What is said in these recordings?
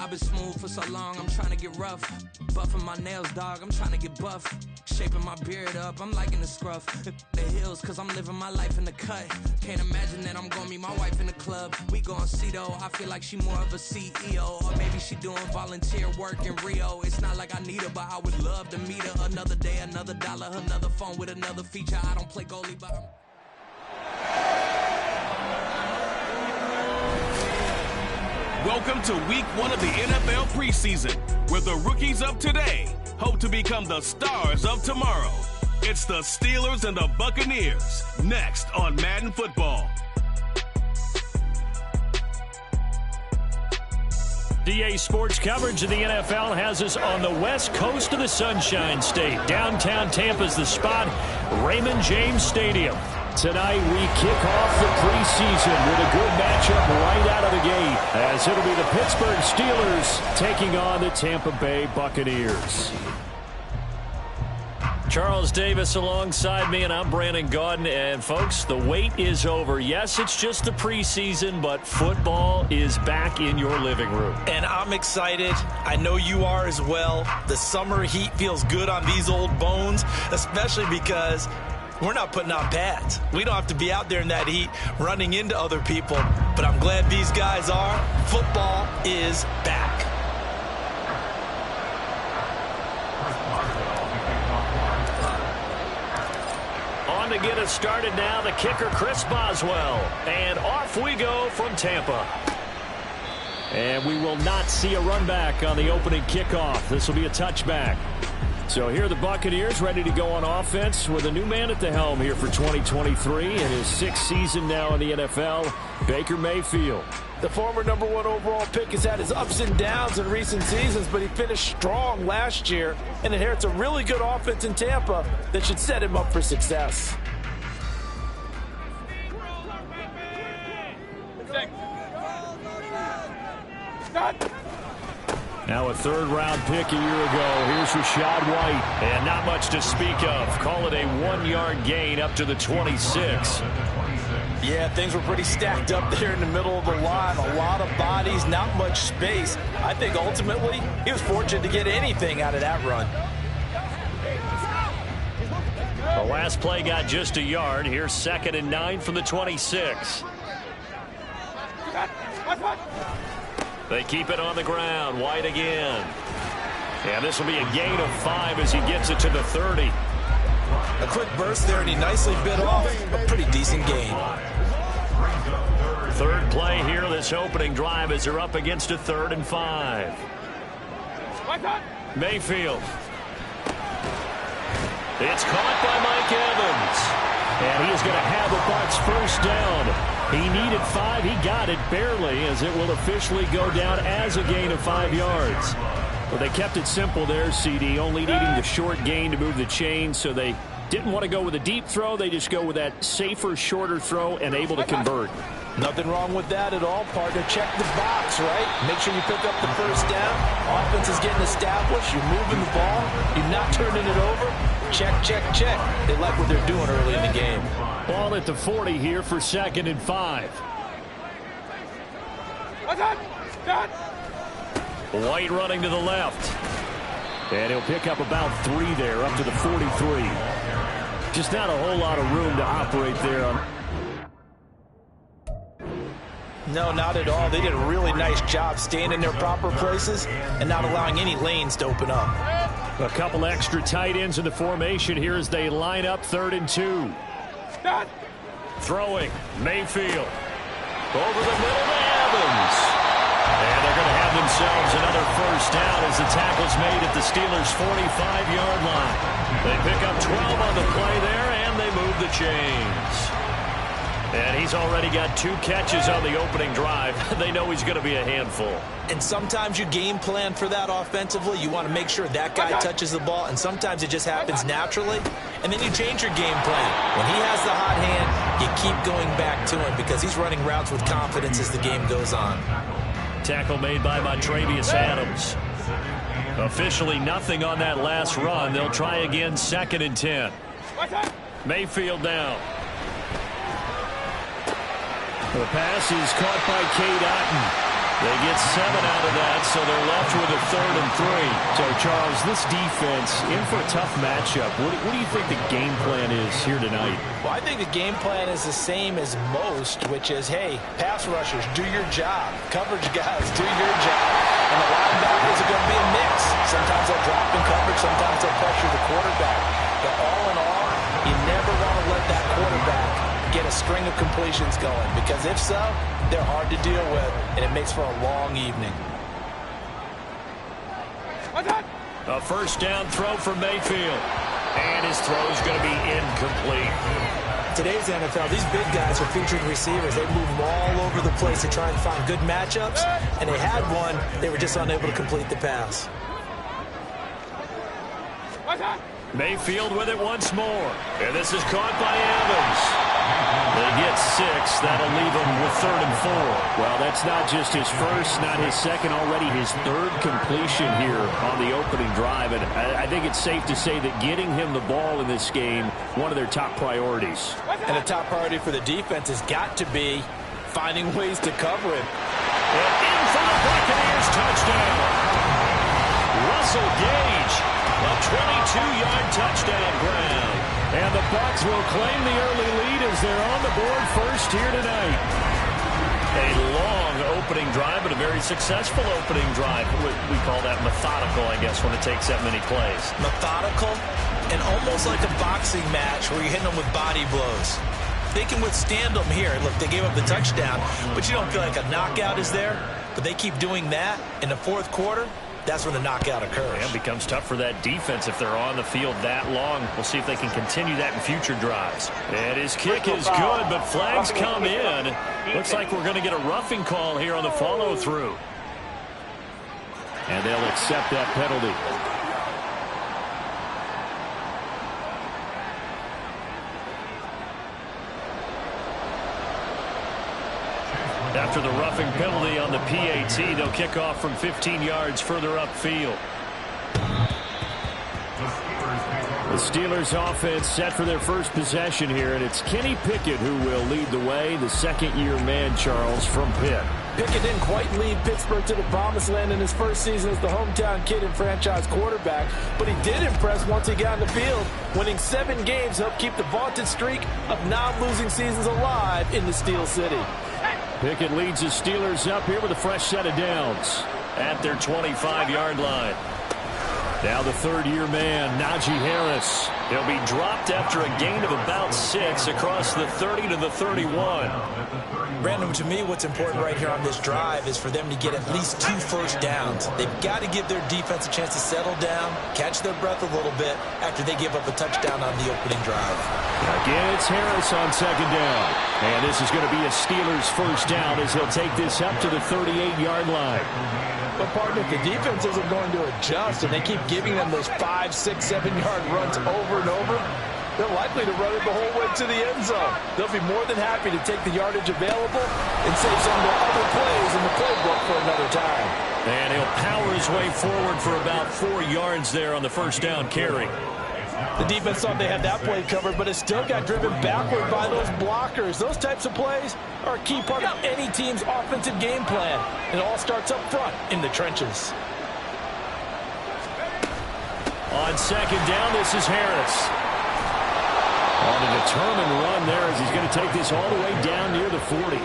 I've been smooth for so long, I'm trying to get rough. Buffing my nails, dog, I'm trying to get buff. Shaping my beard up, I'm liking the scruff. The hills, cause I'm living my life in the cut. Can't imagine that I'm gonna meet my wife in the club. We gon' see though, I feel like she more of a CEO. Or maybe she doing volunteer work in Rio. It's not like I need her, but I would love to meet her. Another day, another dollar, another phone with another feature. I don't play goalie, but I'm... Welcome to week 1 of the NFL preseason, where the rookies of today hope to become the stars of tomorrow. It's the Steelers and the Buccaneers, next on Madden Football. DA Sports coverage of the NFL has us on the west coast of the Sunshine State. Downtown Tampa's the spot, Raymond James Stadium. Tonight we kick off the preseason with a good matchup right out of the gate, as it'll be the Pittsburgh Steelers taking on the Tampa Bay Buccaneers. Charles Davis alongside me, and I'm Brandon Gaudin. And folks, the wait is over. Yes, it's just the preseason, but football is back in your living room. And I'm excited. I know you are as well. The summer heat feels good on these old bones, especially because we're not putting on pads. We don't have to be out there in that heat running into other people. But I'm glad these guys are. Football is back. On to get us started now, the kicker, Chris Boswell. And off we go from Tampa. And we will not see a run back on the opening kickoff. This will be a touchback. So here are the Buccaneers ready to go on offense with a new man at the helm here for 2023 in his 6th season now in the NFL, Baker Mayfield. The former #1 overall pick has had his ups and downs in recent seasons, but he finished strong last year and inherits a really good offense in Tampa that should set him up for success. Now a 3rd-round pick a year ago. Here's Rachaad White. And not much to speak of. Call it a 1-yard gain up to the 26. Yeah, things were pretty stacked up there in the middle of the line. A lot of bodies, not much space. I think ultimately he was fortunate to get anything out of that run. The last play got just a yard. Here's 2nd and 9 from the 26. They keep it on the ground. White again. And this will be a gain of 5 as he gets it to the 30. A quick burst there, and he nicely bit off a pretty decent gain. 3rd play here, this opening drive, as they're up against a 3rd and 5. Mayfield. It's caught by Mike Evans. And he is going to have the Bucs first down. He needed 5. He got it barely, as it will officially go down as a gain of 5 yards. Well, they kept it simple there, CD, only needing the short gain to move the chain, so they didn't want to go with a deep throw. They just go with that safer, shorter throw and able to convert. Nothing wrong with that at all, partner. Check the box, right? Make sure you pick up the first down. Offense is getting established. You're moving the ball. You're not turning it over. Check, check, check. They like what they're doing early in the game. Ball at the 40 here for 2nd and 5. White running to the left. And he'll pick up about 3 there, up to the 43. Just not a whole lot of room to operate there. No, not at all. They did a really nice job staying in their proper places and not allowing any lanes to open up. A couple extra tight ends in the formation here as they line up 3rd and 2. Throwing, Mayfield. Over the middle to Evans. And they're going to have themselves another first down as the tackle's made at the Steelers' 45-yard line. They pick up 12 on the play there, and they move the chains. And he's already got 2 catches on the opening drive. They know he's going to be a handful. And sometimes you game plan for that offensively. You want to make sure that guy touches the ball, and sometimes it just happens naturally. And then you change your game plan. When he has the hot hand, you keep going back to him because he's running routes with confidence as the game goes on. Tackle made by Montravius Adams. Officially nothing on that last run. They'll try again, 2nd and 10. Mayfield down. The pass is caught by Cade Otton. They get 7 out of that, so they're left with a 3rd and 3. So, Charles, this defense, in for a tough matchup. What do you think the game plan is here tonight? Well, I think the game plan is the same as most, which is, hey, pass rushers, do your job. Coverage guys, do your job. And the linebackers are going to be a mix. Sometimes they'll drop in coverage, sometimes they'll pressure the quarterback. But all in all, you never want to let that quarterback get a string of completions going, because if so, they're hard to deal with, and it makes for a long evening. A first down throw for Mayfield, and his throw is going to be incomplete. Today's NFL, these big guys are featured receivers. They move all over the place to try and find good matchups, and they had one. They were just unable to complete the pass. Mayfield with it once more, and this is caught by Evans. They get 6. That'll leave him with 3rd and 4. Well, that's not just his first, not his second, already his 3rd completion here on the opening drive. And I think it's safe to say that getting him the ball in this game, one of their top priorities. And a top priority for the defense has got to be finding ways to cover him. And in for the Buccaneers touchdown. Russell Gage, a 22-yard touchdown grab. And the Bucs will claim the early lead as they're on the board first here tonight. A long opening drive, but a very successful opening drive. We call that methodical, I guess, when it takes that many plays. Methodical and almost like a boxing match where you're hitting them with body blows. They can withstand them here. Look, they gave up the touchdown, but you don't feel like a knockout is there. But they keep doing that in the 4th quarter. That's when the knockout occurs. And it becomes tough for that defense if they're on the field that long. We'll see if they can continue that in future drives. And his kick is good, but flags come in. Looks like we're going to get a roughing call here on the follow-through. And they'll accept that penalty. After the roughing penalty on the PAT, they'll kick off from 15 yards further upfield. The Steelers offense set for their first possession here, and it's Kenny Pickett who will lead the way, the second-year man, Charles, from Pitt. Pickett didn't quite lead Pittsburgh to the promised land in his first season as the hometown kid and franchise quarterback, but he did impress once he got on the field. Winning 7 games helped keep the vaunted streak of non-losing seasons alive in the Steel City. Pickett leads the Steelers up here with a fresh set of downs at their 25-yard line. Now the 3rd-year man, Najee Harris. He'll be dropped after a gain of about 6 across the 30 to the 31. Brandon, to me, what's important right here on this drive is for them to get at least 2 first downs. They've got to give their defense a chance to settle down, catch their breath a little bit after they give up a touchdown on the opening drive. Again, it's Harris on 2nd down. And this is going to be a Steelers first down as he'll take this up to the 38-yard line. But, partner, if the defense isn't going to adjust and they keep giving them those 5, 6, 7-yard runs over and over, they're likely to run it the whole way to the end zone. They'll be more than happy to take the yardage available and save some of their other plays in the playbook for another time. And he'll power his way forward for about 4 yards there on the first down carry. The defense thought they had that play covered, but it still got driven backward by those blockers. Those types of plays are a key part of any team's offensive game plan. And it all starts up front in the trenches. On 2nd down, this is Harris. On a determined run there as he's going to take this all the way down near the 40.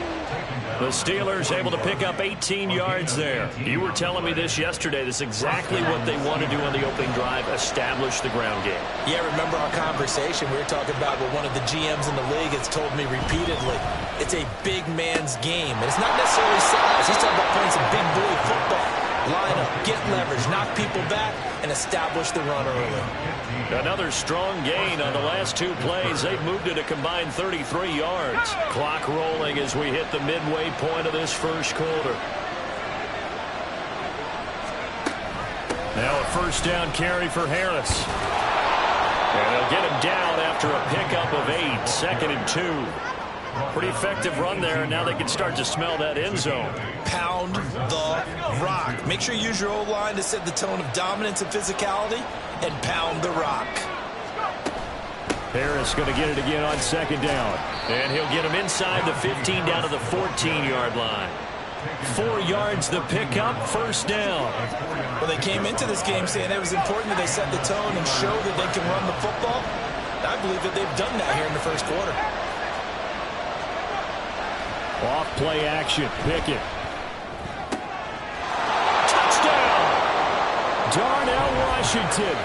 The Steelers able to pick up 18 yards there. You were telling me this yesterday. This is exactly what they want to do on the opening drive, establish the ground game. Yeah, remember our conversation. We were talking about what one of the GMs in the league has told me repeatedly. It's a big man's game. And it's not necessarily size. He's talking about playing some big boy football. Line up, get leverage, knock people back, and establish the run early. Another strong gain on the last 2 plays. They've moved it a combined 33 yards. Clock rolling as we hit the midway point of this first quarter. Now a first down carry for Harris. And they'll get him down after a pickup of 8, 2nd and 2. Pretty effective run there, and now they can start to smell that end zone. Pound the rock. Make sure you use your O-line to set the tone of dominance and physicality, and pound the rock. Harris going to get it again on 2nd down. And he'll get him inside the 15 down to the 14-yard line. 4 yards the pickup, first down. Well, they came into this game saying it was important that they set the tone and show that they can run the football. I believe that they've done that here in the first quarter. Off play action, Pickett. Touchdown! Darnell Washington,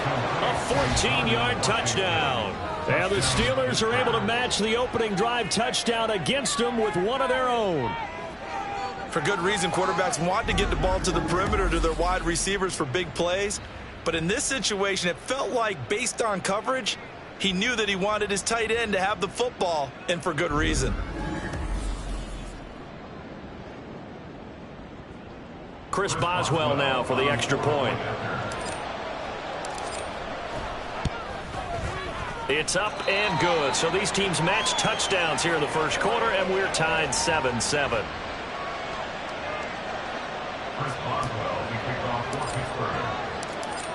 a 14-yard touchdown. And the Steelers are able to match the opening drive touchdown against them with one of their own. For good reason, quarterbacks want to get the ball to the perimeter to their wide receivers for big plays. But in this situation, it felt like, based on coverage, he knew that he wanted his tight end to have the football, and for good reason. Chris Boswell now for the extra point. It's up and good. So these teams match touchdowns here in the first quarter, and we're tied 7-7.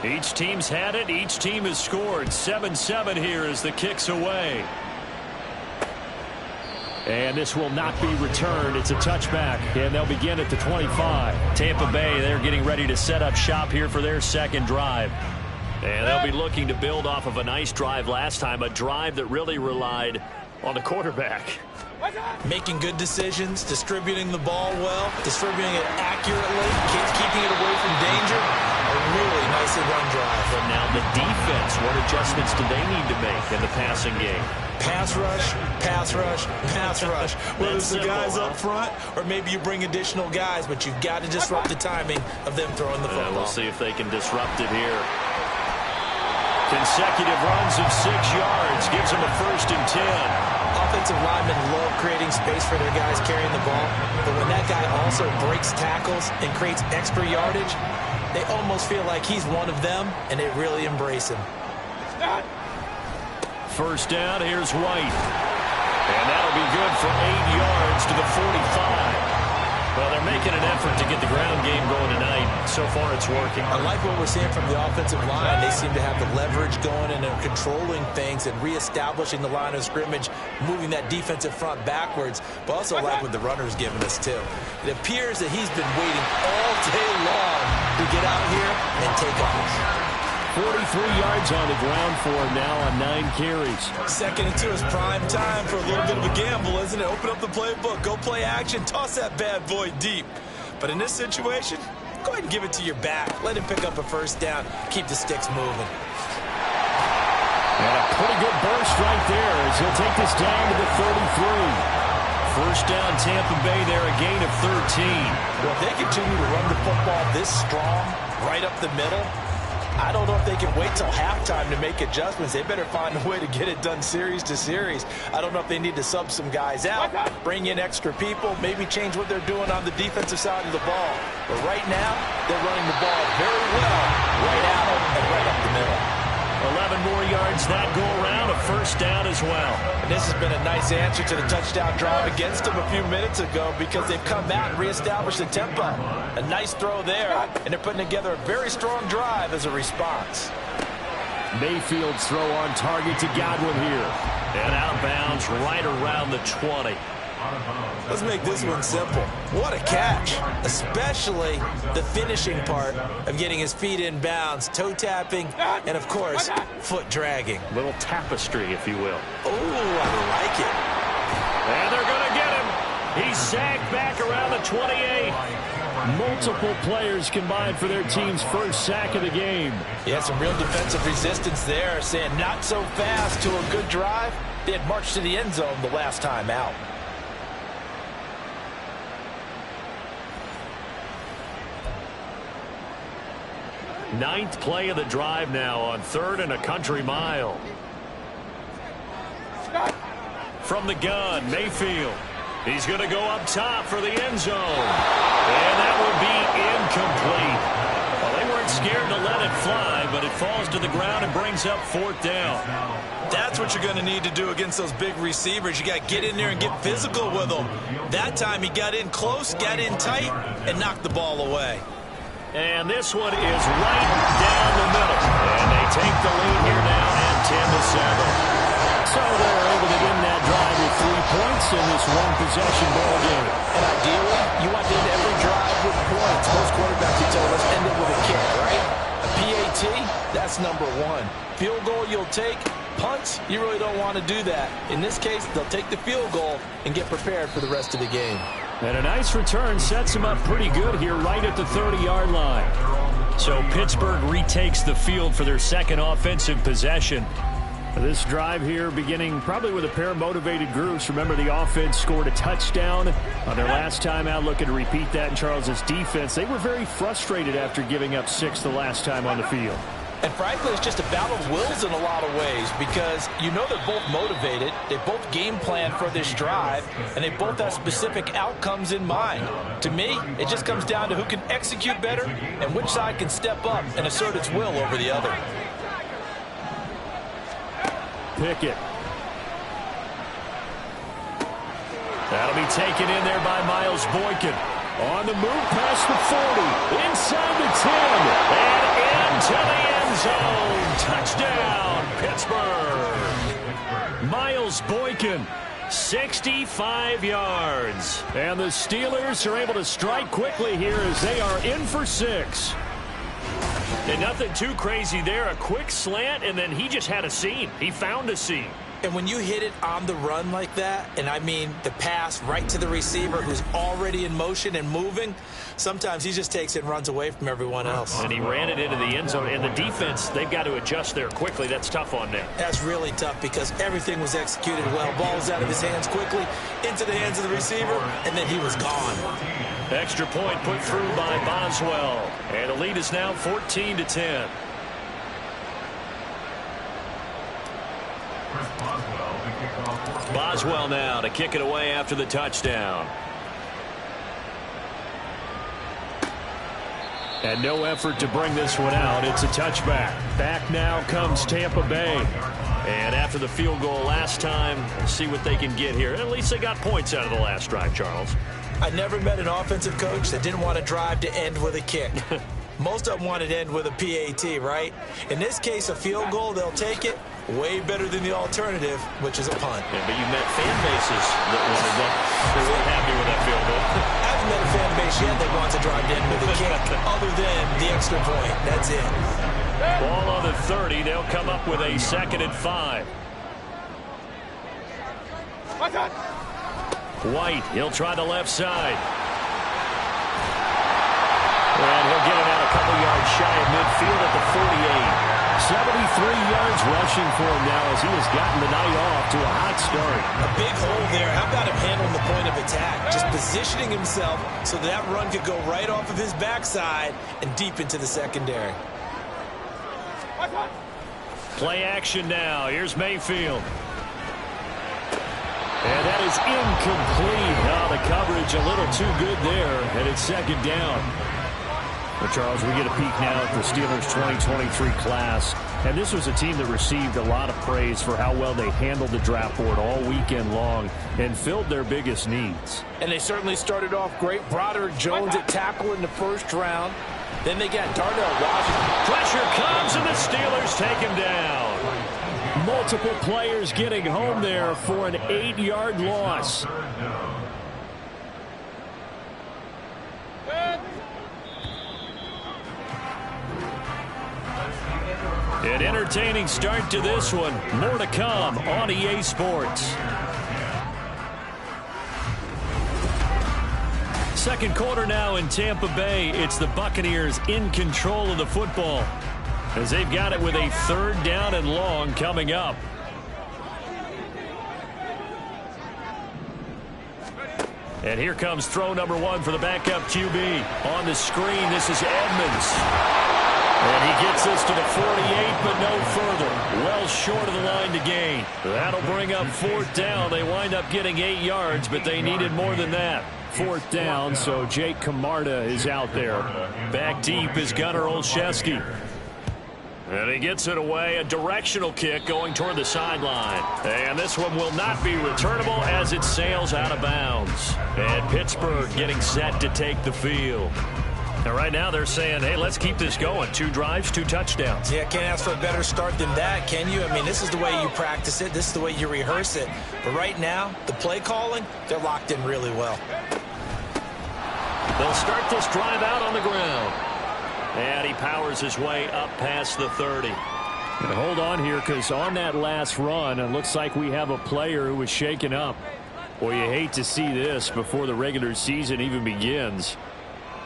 Each team's had it. Each team has scored. 7-7 here as the kick's away. And this will not be returned. It's a touchback, and they'll begin at the 25. Tampa Bay, they're getting ready to set up shop here for their second drive. And they'll be looking to build off of a nice drive last time, a drive that really relied on the quarterback. Making good decisions, distributing the ball well, distributing it accurately, keeping it away from danger. A really nicely run drive. But now the defense, what adjustments do they need to make in the passing game? Pass rush, pass rush, pass rush. Whether it's the guys up front or maybe you bring additional guys, but you've got to disrupt the timing of them throwing the football. We'll see if they can disrupt it here. Consecutive runs of 6 yards gives them a 1st and 10. Offensive linemen love creating space for their guys carrying the ball, but when that guy also breaks tackles and creates extra yardage, they almost feel like he's one of them, and they really embrace him. First down, here's White. And that'll be good for 8 yards to the 45. Well, they're making an effort to get the ground game going tonight. So far, it's working. I like what we're seeing from the offensive line. They seem to have the leverage going, and they're controlling things and reestablishing the line of scrimmage, moving that defensive front backwards. But also like what the runner's giving us, too. It appears that he's been waiting all day long to get out here and take off. 43 yards on the ground for him now on 9 carries. Second and 2 is prime time for a little bit of a gamble, isn't it? Open up the playbook, go play action, toss that bad boy deep. But in this situation, go ahead and give it to your back. Let him pick up a first down. Keep the sticks moving. And a pretty good burst right there as he'll take this down to the 33. First down, Tampa Bay there, a gain of 13. Well, if they continue to run the football this strong, right up the middle, I don't know if they can wait till halftime to make adjustments. They better find a way to get it done series to series. I don't know if they need to sub some guys out, bring in extra people, maybe change what they're doing on the defensive side of the ball. But right now, they're running the ball very well, right out and right up the middle. 11 more yards that go around, a first down as well. And this has been a nice answer to the touchdown drive against them a few minutes ago because they've come out and reestablished the tempo. A nice throw there, and they're putting together a very strong drive as a response. Mayfield's throw on target to Godwin here. And out of bounds right around the 20. Let's make this one simple. What a catch, especially the finishing part of getting his feet in bounds, toe tapping, and of course, foot dragging. Little tapestry, if you will. Oh, I like it. And they're going to get him. He's sagged back around the 28. Multiple players combined for their team's first sack of the game. Yeah, some real defensive resistance there, saying not so fast to a good drive. They had marched to the end zone the last time out. Ninth play of the drive now on 3rd and a country mile. From the gun, Mayfield. He's going to go up top for the end zone. And that will be incomplete. Well, they weren't scared to let it fly, but it falls to the ground and brings up 4th down. That's what you're going to need to do against those big receivers. You got to get in there and get physical with them. That time he got in close, got in tight, and knocked the ball away. And this one is right down the middle. And they take the lead here now at 10-7. So they're able to win that drive with 3 points in this one-possession ball game. And ideally, you want to end every drive with points. Most quarterbacks, you told us, end it with a kick, right? A PAT, that's number one. Field goal you'll take. Punts, you really don't want to do that. In this case, they'll take the field goal and get prepared for the rest of the game. And a nice return sets him up pretty good here right at the 30-yard line. So Pittsburgh retakes the field for their second offensive possession. This drive here beginning probably with a pair of motivated groups. Remember, the offense scored a touchdown on their last time out. Looking to repeat that in Charles's defense. They were very frustrated after giving up 6 the last time on the field. And frankly, it's just a battle of wills in a lot of ways because you know they're both motivated. They both game plan for this drive, and they both have specific outcomes in mind. To me, it just comes down to who can execute better and which side can step up and assert its will over the other. Pickett. That'll be taken in there by Miles Boykin. On the move past the 40. Inside the 10. And into the end zone. Touchdown, Pittsburgh. Miles Boykin, 65 yards. And the Steelers are able to strike quickly here as they are in for 6. And nothing too crazy there. A quick slant, and then he just had a seam. He found a seam. And when you hit it on the run like that, and I mean the pass right to the receiver who's already in motion and moving, sometimes he just takes it and runs away from everyone else. And he ran it into the end zone. And the defense, they've got to adjust there quickly. That's tough on them. That's really tough because everything was executed well. Ball was out of his hands quickly, into the hands of the receiver, and then he was gone. Extra point put through by Boswell. And the lead is now 14-10. Boswell now to kick it away after the touchdown. And no effort to bring this one out. It's a touchback. Back now comes Tampa Bay. And after the field goal last time, we'll see what they can get here. At least they got points out of the last drive, Charles. I never met an offensive coach that didn't want to drive to end with a kick. Most of them wanted to end with a PAT, right? In this case, a field goal, they'll take it. Way better than the alternative, which is a punt. Yeah, but you met fan bases that wanted that. They weren't happy with that field goal. I haven't met a fan base yet that wants to drive to end with a kick other than the extra point. That's it. Ball on the 30. They'll come up with a 2nd and 5. White, he'll try the left side. And he'll get it out a couple yards shy of midfield at the 48. 73 yards rushing for him now as he has gotten the night off to a hot start. A big hole there. How about him handling the point of attack? Just positioning himself so that run could go right off of his backside and deep into the secondary. Play action now. Here's Mayfield. And that is incomplete. Now the coverage a little too good there, and it's 2nd down. Well, Charles, we get a peek now at the Steelers 2023 class. And this was a team that received a lot of praise for how well they handled the draft board all weekend long and filled their biggest needs. And they certainly started off great. Broderick Jones at tackle in the 1st round. Then they got Darnell Washington. Pressure comes, and the Steelers take him down. Multiple players getting home there for an 8-yard loss. An entertaining start to this one. More to come on EA Sports. Second quarter now in Tampa Bay. It's the Buccaneers in control of the football as they've got it with a 3rd down and long coming up. And here comes throw number 1 for the backup QB. On the screen, this is Edmonds. And he gets this to the 48, but no further. Well short of the line to gain. That'll bring up 4th down. They wind up getting 8 yards, but they needed more than that. 4th down, so Jake Camarda is out there. Back deep is Gunnar Olszewski. And he gets it away. A directional kick going toward the sideline. And this one will not be returnable as it sails out of bounds. And Pittsburgh getting set to take the field. And right now they're saying, hey, let's keep this going. 2 drives, 2 touchdowns. Yeah, can't ask for a better start than that, can you? I mean, this is the way you practice it. This is the way you rehearse it. But right now, the play calling, they're locked in really well. They'll start this drive out on the ground. And he powers his way up past the 30. And hold on here, because on that last run, it looks like we have a player who was shaken up. Boy, you hate to see this before the regular season even begins.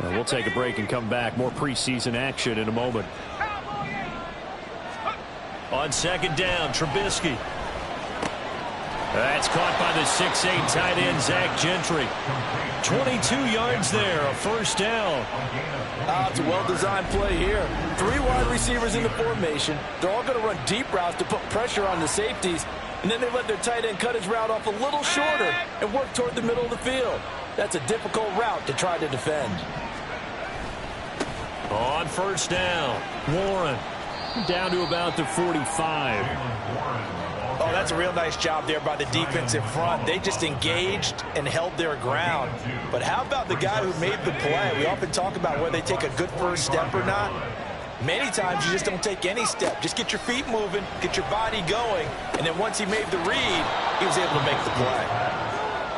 We'll take a break and come back. More preseason action in a moment. On second down, Trubisky. That's caught by the 6'8" tight end, Zach Gentry. 22 yards there, a first down. It's a well-designed play here. 3 wide receivers in the formation. They're all going to run deep routes to put pressure on the safeties. And then they let their tight end cut his route off a little shorter and work toward the middle of the field. That's a difficult route to try to defend. On first down, Warren down to about the 45. Oh, that's a real nice job there by the defensive front. They just engaged and held their ground. But how about the guy who made the play? We often talk about whether they take a good first step or not. Many times you just don't take any step. Just get your feet moving, get your body going, and then once he made the read, he was able to make the play.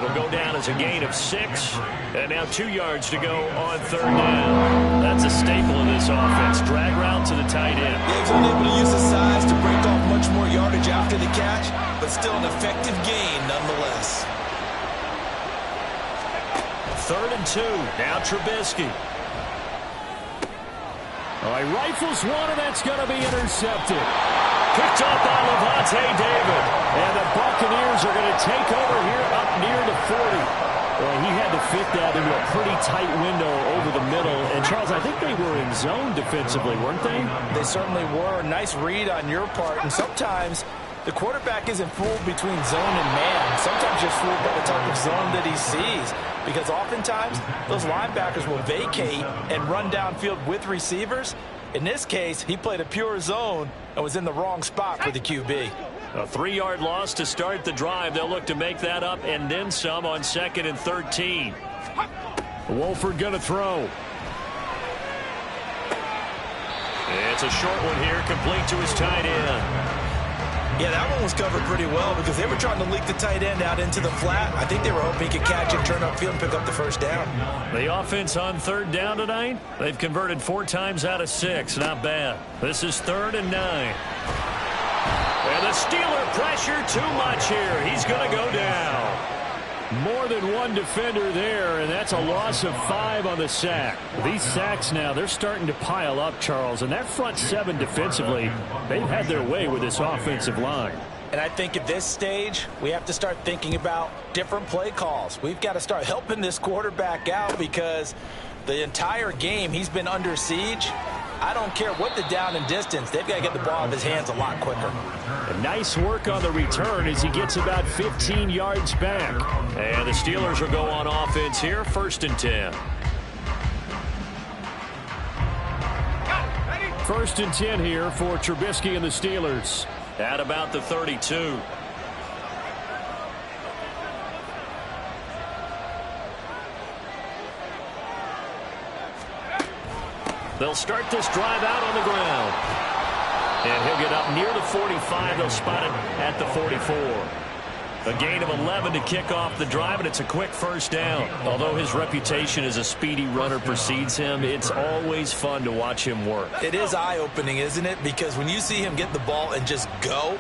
It'll go down as a gain of 6, and now 2 yards to go on third down. That's a staple of this offense. Drag route to the tight end. Yeah, he's unable to use his size to break off much more yardage after the catch, but still an effective gain nonetheless. 3rd and 2. Now Trubisky. Oh, he rifles one, and that's going to be intercepted. Picked up by Levante David. And the Buccaneers are going to take over here up near the 40. Well, he had to fit that into a pretty tight window over the middle. And, Charles, I think they were in zone defensively, weren't they? They certainly were. Nice read on your part. And sometimes the quarterback isn't fooled between zone and man. Sometimes you're fooled by the type of zone that he sees. Because oftentimes, those linebackers will vacate and run downfield with receivers. In this case, he played a pure zone and was in the wrong spot for the QB. A 3-yard loss to start the drive. They'll look to make that up and then some on 2nd and 13. Wolford going to throw. It's a short one here, complete to his tight end. Yeah, that one was covered pretty well because they were trying to leak the tight end out into the flat. I think they were hoping he could catch it, turn upfield, and pick up the first down. The offense on 3rd down tonight, they've converted 4 times out of 6. Not bad. This is 3rd and 9. And the Steeler pressure too much here. He's going to go down. More than one defender there, and that's a loss of 5 on the sack. These sacks now, they're starting to pile up, Charles, and that front 7 defensively, they've had their way with this offensive line. And I think at this stage, we have to start thinking about different play calls. We've got to start helping this quarterback out because the entire game he's been under siege. I don't care what the down and distance. They've got to get the ball out of his hands a lot quicker. And nice work on the return as he gets about 15 yards back. And the Steelers will go on offense here, 1st and 10. 1st and 10 here for Trubisky and the Steelers. At about the 32. They'll start this drive out on the ground. And he'll get up near the 45. They'll spot it at the 44. A gain of 11 to kick off the drive, and it's a quick first down. Although his reputation as a speedy runner precedes him, it's always fun to watch him work. It is eye-opening, isn't it? Because when you see him get the ball and just go,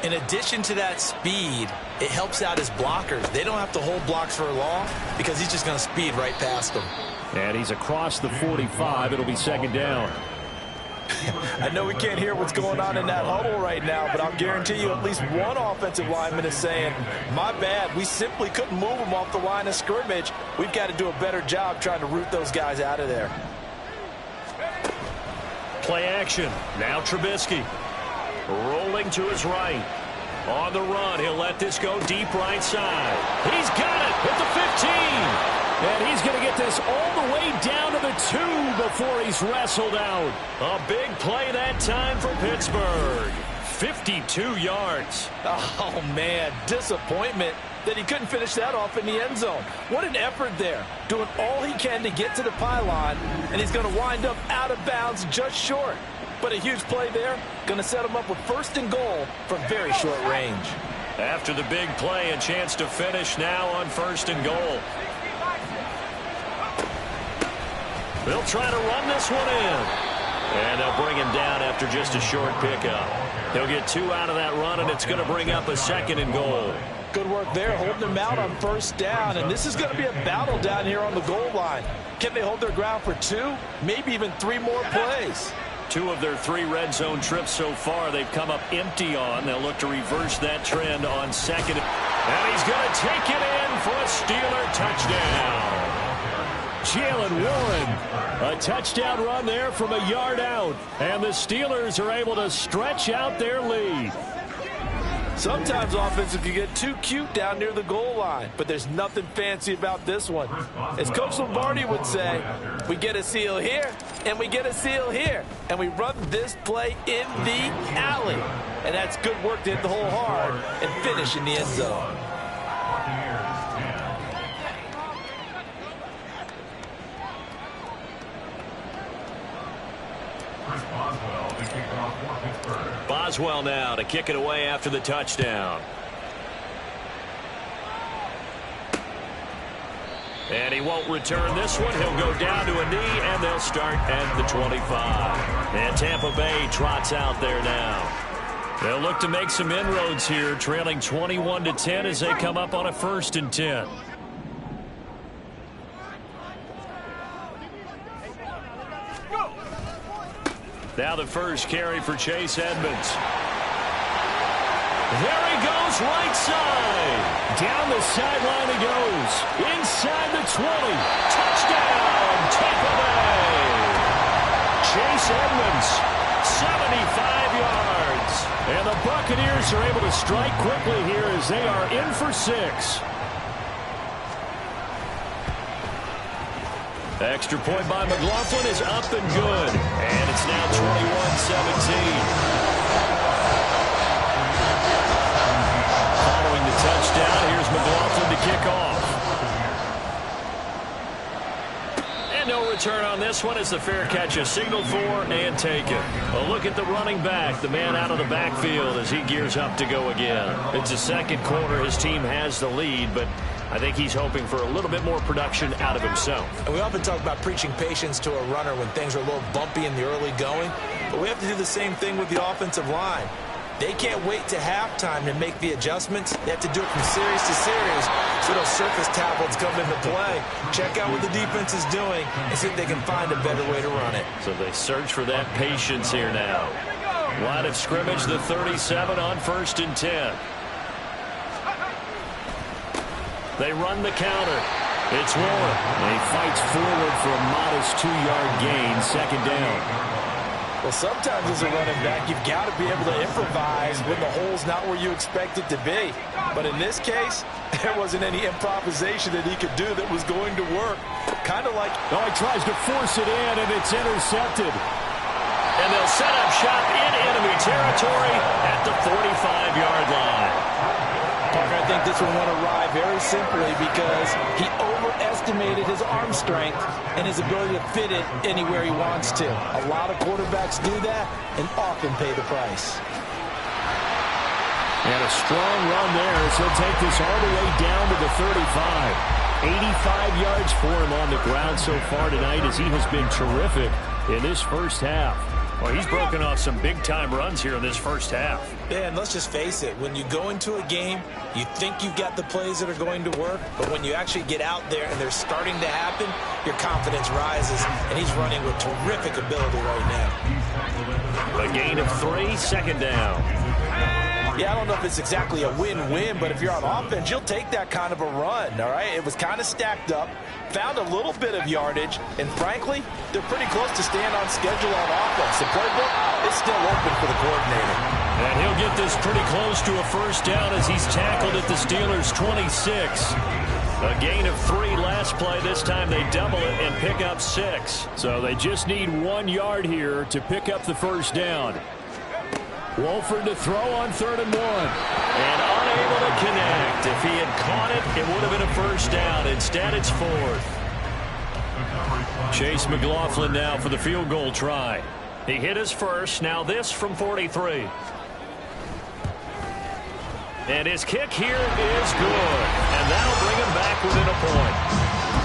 in addition to that speed, it helps out his blockers. They don't have to hold blocks for long because he's just going to speed right past them. And he's across the 45. It'll be 2nd down. I know we can't hear what's going on in that huddle right now, but I'll guarantee you at least one offensive lineman is saying, my bad, we simply couldn't move them off the line of scrimmage. We've got to do a better job trying to root those guys out of there. Play action. Now Trubisky. Rolling to his right. On the run, he'll let this go deep right side. He's got it at the 15. And he's going to get this all the way down to the 2 before he's wrestled out. A big play that time for Pittsburgh. 52 yards. Oh, man, disappointment that he couldn't finish that off in the end zone. What an effort there. Doing all he can to get to the pylon, and he's going to wind up out of bounds just short. But a huge play there, going to set him up with 1st and goal from very short range. After the big play, a chance to finish now on 1st and goal. They'll try to run this one in. And they'll bring him down after just a short pickup. He'll get 2 out of that run, and it's going to bring up a 2nd and goal. Good work there, holding them out on 1st down. And this is going to be a battle down here on the goal line. Can they hold their ground for 2, maybe even 3 more plays? 2 of their 3 red zone trips so far they've come up empty on. They'll look to reverse that trend on 2nd. And he's going to take it in for a Steeler touchdown. Jalen Warren, a touchdown run there from a yard out. And the Steelers are able to stretch out their lead. Sometimes offenses can get too cute down near the goal line, but there's nothing fancy about this one. As Coach Lombardi would say, we get a seal here, and we get a seal here, and we run this play in the alley. And that's good work to hit the hole hard and finish in the end zone. Boswell now to kick it away after the touchdown. And he won't return this one. He'll go down to a knee, and they'll start at the 25. And Tampa Bay trots out there now. They'll look to make some inroads here, trailing 21-10 as they come up on a 1st and 10. Now the first carry for Chase Edmonds. There he goes, right side. Down the sideline he goes. Inside the 20. Touchdown, Tampa Bay. Chase Edmonds, 75 yards. And the Buccaneers are able to strike quickly here as they are in for 6. Extra point by McLaughlin is up and good. And it's now 21-17. Following the touchdown, here's McLaughlin to kick off. And no return on this one as the fair catch is signaled for and taken. A look at the running back, the man out of the backfield as he gears up to go again. It's the 2nd quarter. His team has the lead, but I think he's hoping for a little bit more production out of himself. And we often talk about preaching patience to a runner when things are a little bumpy in the early going, but we have to do the same thing with the offensive line. They can't wait to halftime to make the adjustments. They have to do it from series to series so those surface tablets come into play. Check out what the defense is doing and see if they can find a better way to run it. So they search for that patience here now. Line of scrimmage, the 37 on 1st and 10. They run the counter. It's Warren. He fights forward for a modest 2-yard gain, 2nd down. Well, sometimes as a running back, you've got to be able to improvise when the hole's not where you expect it to be. But in this case, there wasn't any improvisation that he could do that was going to work. Kind of like, oh, he tries to force it in, and it's intercepted. And they'll set up shop in enemy territory at the 45-yard line. Parker, I think this one went awry very simply because he overestimated his arm strength and his ability to fit it anywhere he wants to. A lot of quarterbacks do that and often pay the price. And a strong run there as he'll take this all the way down to the 35. 85 yards for him on the ground so far tonight as he has been terrific in this first half. Well, he's broken off some big-time runs here in this first half. Yeah, and let's just face it. When you go into a game, you think you've got the plays that are going to work, but when you actually get out there and they're starting to happen, your confidence rises, and he's running with terrific ability right now. A gain of 3, 2nd down. Yeah, I don't know if it's exactly a win-win, but if you're on offense, you'll take that kind of a run, all right? It was kind of stacked up, found a little bit of yardage, and frankly, they're pretty close to staying on schedule on offense. The playbook is still open for the coordinator. And he'll get this pretty close to a 1st down as he's tackled at the Steelers' 26. A gain of 3 last play. This time they double it and pick up 6. So they just need 1 yard here to pick up the 1st down. Wolford to throw on 3rd and 1. And unable to connect. If he had caught it, it would have been a first down. Instead, it's 4th. Chase McLaughlin now for the field goal try. He hit his first. Now this from 43. And his kick here is good. And that'll bring him back within a point.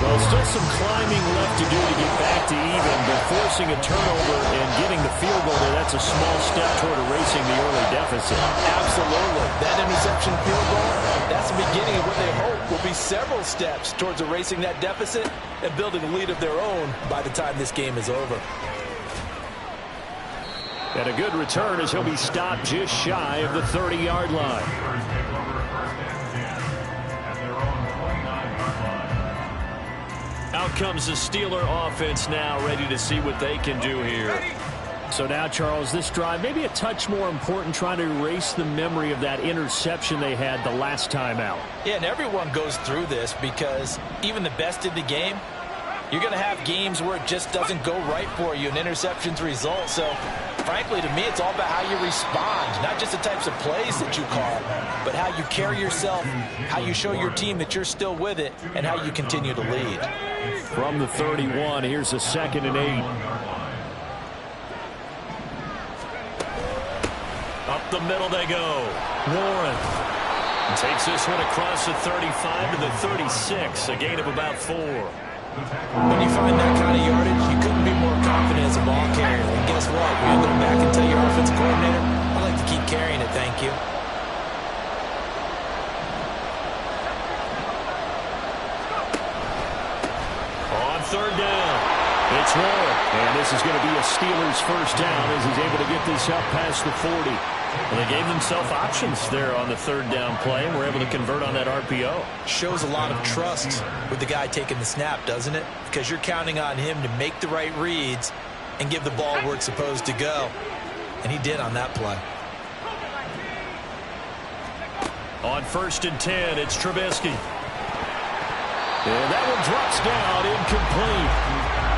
Well, still some climbing left to do to get back to even, but forcing a turnover and getting the field goal there, that's a small step toward erasing the early deficit. Absolutely. That interception field goal, that's the beginning of what they hope will be several steps towards erasing that deficit and building a lead of their own by the time this game is over. And a good return as he'll be stopped just shy of the 30-yard line. Out comes the Steeler offense now, ready to see what they can do here. So now, Charles, this drive maybe a touch more important, trying to erase the memory of that interception they had the last time out. Yeah, and everyone goes through this because even the best in the game, you're going to have games where it just doesn't go right for you, and interceptions result. So, frankly, to me, it's all about how you respond, not just the types of plays that you call, but how you carry yourself, how you show your team that you're still with it, and how you continue to lead. From the 31, here's a 2nd and 8. Up the middle they go. Warren takes this one across the 35 to the 36, a gain of about 4. When you find that kind of yardage, you couldn't be more confident as a ball carrier. And guess what? You're going to go back and tell your offensive coordinator, I'd like to keep carrying it, thank you. On 3rd down, it's Warren. And this is going to be a Steelers first down as he's able to get this up past the 40. Well, they gave themselves options there on the 3rd down play and were able to convert on that RPO. Shows a lot of trust with the guy taking the snap, doesn't it? Because you're counting on him to make the right reads and give the ball where it's supposed to go. And he did on that play. On 1st and 10, it's Trubisky. And that one drops down, incomplete.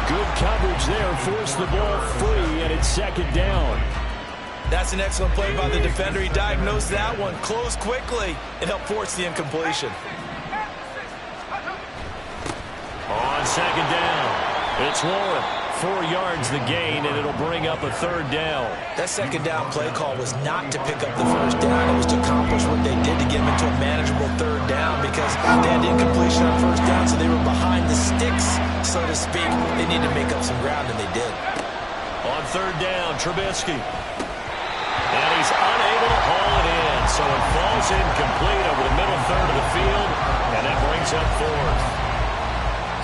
Good coverage there, forced the ball free, and it's 2nd down. That's an excellent play by the defender. He diagnosed that one, closed quickly, and helped force the incompletion. On 2nd down, it's Warren. 4 yards the gain, and it'll bring up a 3rd down. That 2nd down play call was not to pick up the 1st down. It was to accomplish what they did to get them into a manageable 3rd down because they had incompletion on 1st down, so they were behind the sticks, so to speak. They needed to make up some ground, and they did. On 3rd down, Trubisky. And he's unable to haul it in, so it falls incomplete over the middle 3rd of the field, and that brings up 4th.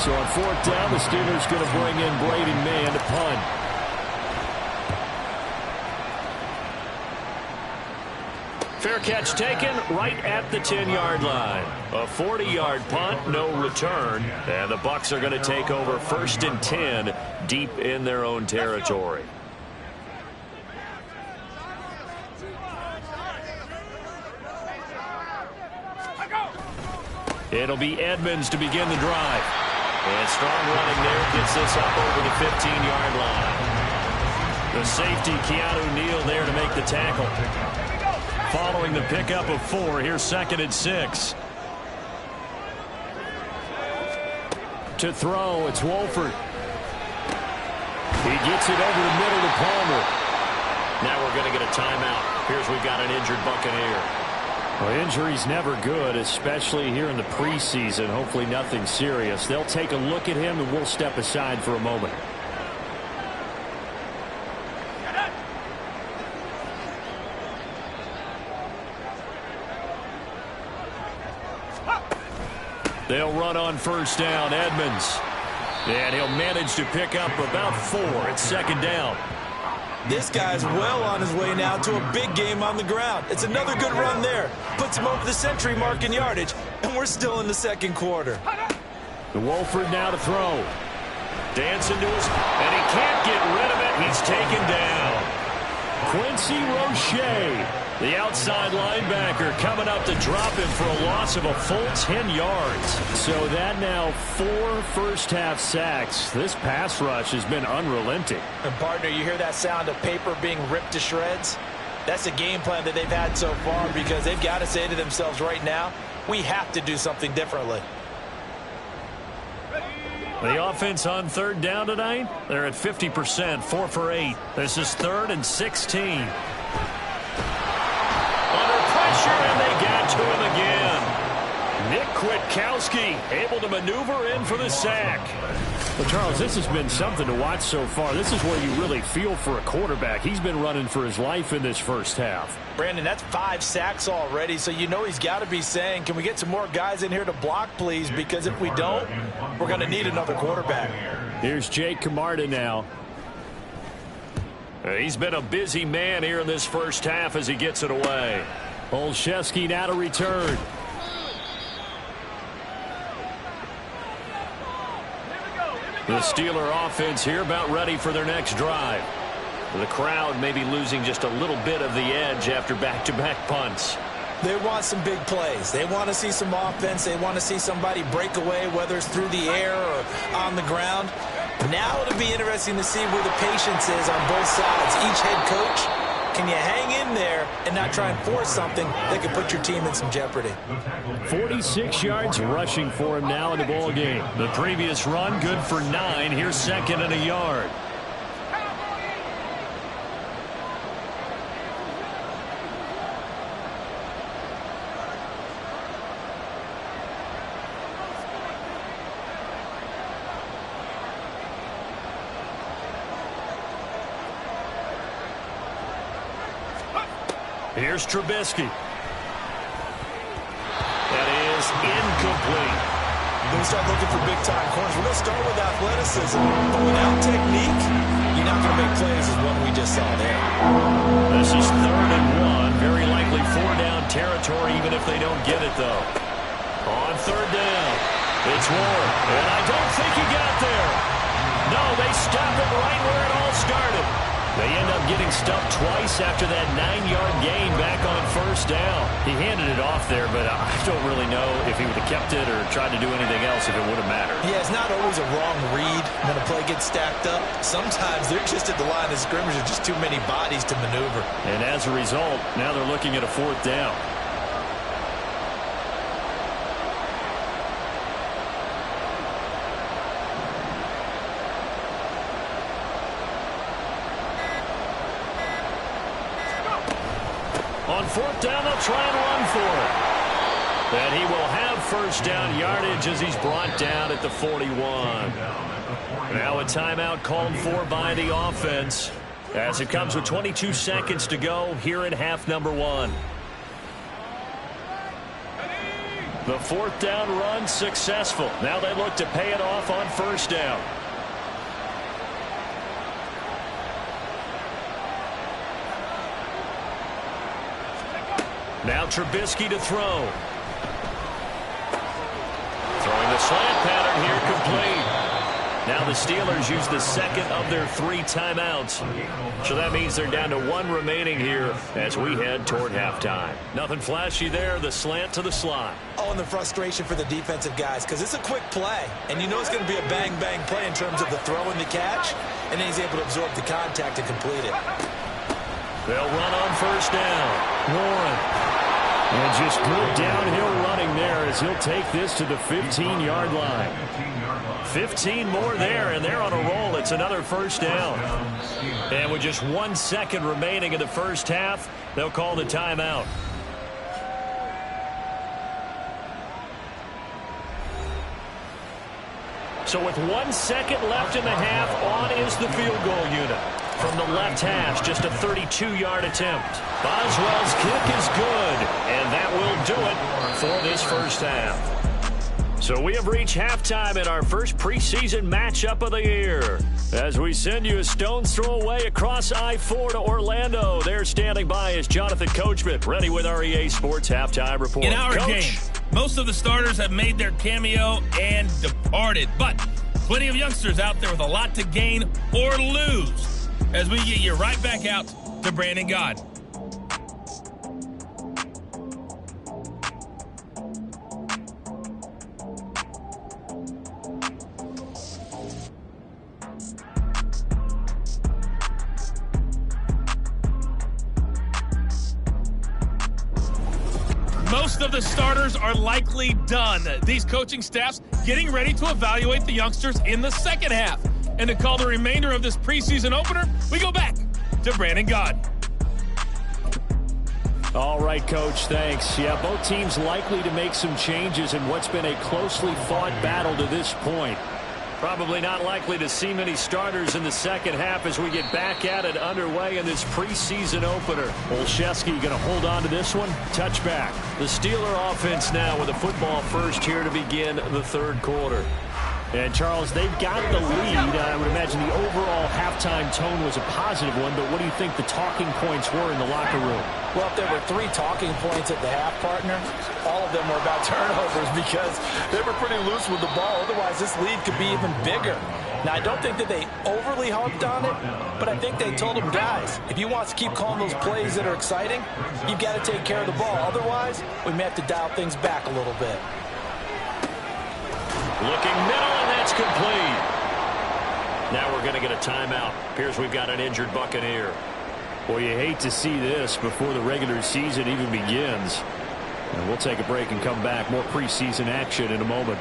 So on 4th down, the Steelers going to bring in Braden Mann to punt. Fair catch taken right at the 10-yard line. A 40-yard punt, no return, and the Bucs are going to take over 1st and 10 deep in their own territory. It'll be Edmonds to begin the drive. And strong running there gets this up over the 15-yard line. The safety, Keanu Neal, there to make the tackle. Following the pickup of 4, here's 2nd and 6. To throw, it's Wolford. He gets it over the middle to Palmer. Now we're going to get a timeout. Here's we've got an injured Buccaneer. Well, injury's never good, especially here in the preseason. Hopefully nothing serious. They'll take a look at him, and we'll step aside for a moment. They'll run on 1st down, Edmonds. And he'll manage to pick up about 4 at 2nd down. This guy's well on his way now to a big game on the ground. It's another good run there. Puts him over the century mark in yardage, and we're still in the 2nd quarter. The Wolford now to throw. Dancing to his, and he can't get rid of it. He's taken down. Quincy Roche, the outside linebacker, coming up to drop him for a loss of a full 10 yards. So that now 4 first-half sacks. This pass rush has been unrelenting. And, partner, you hear that sound of paper being ripped to shreds? That's a game plan that they've had so far because they've got to say to themselves right now, we have to do something differently. The offense on third down tonight, they're at 50%, 4 for 8. This is 3rd and 16. Under pressure, and they got to him again. Nick Kwiatkowski able to maneuver in for the sack. Well, Charles, this has been something to watch so far. This is where you really feel for a quarterback. He's been running for his life in this first half. Brandon, that's 5 sacks already, so you know he's got to be saying, can we get some more guys in here to block, please? Because if we don't, we're going to need another quarterback. Here's Jake Camarda now. He's been a busy man here in this first half as he gets it away. Olszewski now to return. The Steeler offense here about ready for their next drive. The crowd may be losing just a little bit of the edge after back-to-back punts. They want some big plays. They want to see some offense. They want to see somebody break away, whether it's through the air or on the ground. Now it'll be interesting to see where the patience is on both sides. Each head coach, can you hang in there and not try and force something that could put your team in some jeopardy? 46 yards rushing for him now in the ball game. The previous run good for 9. Here's 2nd and a yard. Here's Trubisky. That is incomplete. When we start looking for big-time corners, we're going to start with athleticism, but without technique, you're not going to make plays as what we just saw there. This is 3rd and 1. Very likely 4-down territory, even if they don't get it, though. On 3rd down, it's Ward. And I don't think he got there. No, they stop it right where it all started. They end up getting stuffed twice after that 9-yard gain back on 1st down. He handed it off there, but I don't really know if he would have kept it or tried to do anything else if it would have mattered. Yeah, it's not always a wrong read when a play gets stacked up. Sometimes they're just at the line of scrimmage. There's just too many bodies to maneuver. And as a result, now they're looking at a 4th down. On 4th down, they'll try and run for it. And he will have 1st down yardage as he's brought down at the 41. Now a timeout called for by the offense as it comes with 22 seconds to go here in half number 1. The 4th down run successful. Now they look to pay it off on 1st down. Now Trubisky to throw. Throwing the slant pattern here complete. Now the Steelers use the 2nd of their 3 timeouts. So that means they're down to 1 remaining here as we head toward halftime. Nothing flashy there. The slant to the slot. Oh, and the frustration for the defensive guys because it's a quick play. And you know it's going to be a bang-bang play in terms of the throw and the catch. And then he's able to absorb the contact and complete it. They'll run on 1st down. Warren. And just good downhill running there as he'll take this to the 15-yard line. 15 more there, and they're on a roll. It's another 1st down. And with just 1 second remaining in the first half, they'll call the timeout. So with 1 second left in the half, on is the field goal unit. From the left hash, just a 32-yard attempt. Boswell's kick is good, and that will do it for this first half. So we have reached halftime in our first preseason matchup of the year. As we send you a stone's throw away across I-4 to Orlando. There standing by is Jonathan Coachman, ready with our EA Sports Halftime Report. In our Coach? game, most of the starters have made their cameo and departed, but plenty of youngsters out there with a lot to gain or lose. As we get you right back out to Brandon God. Most of the starters are likely done. These coaching staffs getting ready to evaluate the youngsters in the second half. And to call the remainder of this preseason opener, we go back to Brandon Gaudin. All right, Coach, thanks. Yeah, both teams likely to make some changes in what's been a closely fought battle to this point. Probably not likely to see many starters in the second half as we get back at it underway in this preseason opener. Olszewski going to hold on to this one. Touchback. The Steeler offense now with a football first here to begin the third quarter. And, Charles, they've got the lead. I would imagine the overall halftime tone was a positive one, but what do you think the talking points were in the locker room? Well, if there were 3 talking points at the half, partner, all of them were about turnovers because they were pretty loose with the ball. Otherwise, this lead could be even bigger. Now, I don't think that they overly harped on it, but I think they told them, guys, if you want to keep calling those plays that are exciting, you've got to take care of the ball. Otherwise, we may have to dial things back a little bit. Looking middle, and that's complete. Now we're going to get a timeout. Appears we've got an injured Buccaneer. Well, you hate to see this before the regular season even begins. And we'll take a break and come back. More preseason action in a moment.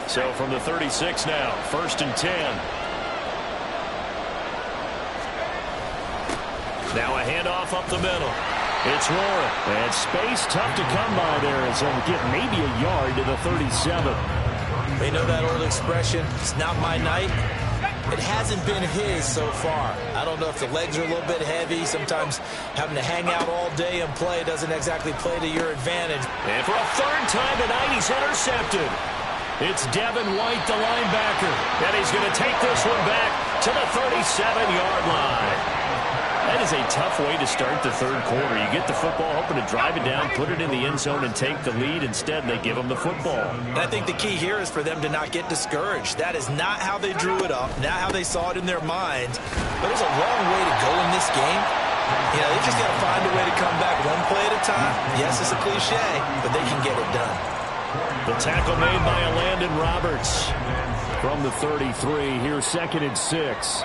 So from the 36 now, 1st and 10. Now a handoff up the middle. It's Warren. And space tough to come by there as he'll get maybe a yard to the 37. You know that old expression, it's not my night? It hasn't been his so far. I don't know if the legs are a little bit heavy. Sometimes having to hang out all day and play doesn't exactly play to your advantage. And for a third time tonight, he's intercepted. It's Devin White, the linebacker. And he's going to take this one back to the 37-yard line. That is a tough way to start the third quarter. You get the football, hoping to drive it down, put it in the end zone, and take the lead. Instead, they give them the football. And I think the key here is for them to not get discouraged. That is not how they drew it up, not how they saw it in their minds. But there's a long way to go in this game. You know, they just got to find a way to come back one play at a time. Yes, it's a cliche, but they can get it done. The tackle made by Landon Roberts from the 33. Here's 2nd and 6.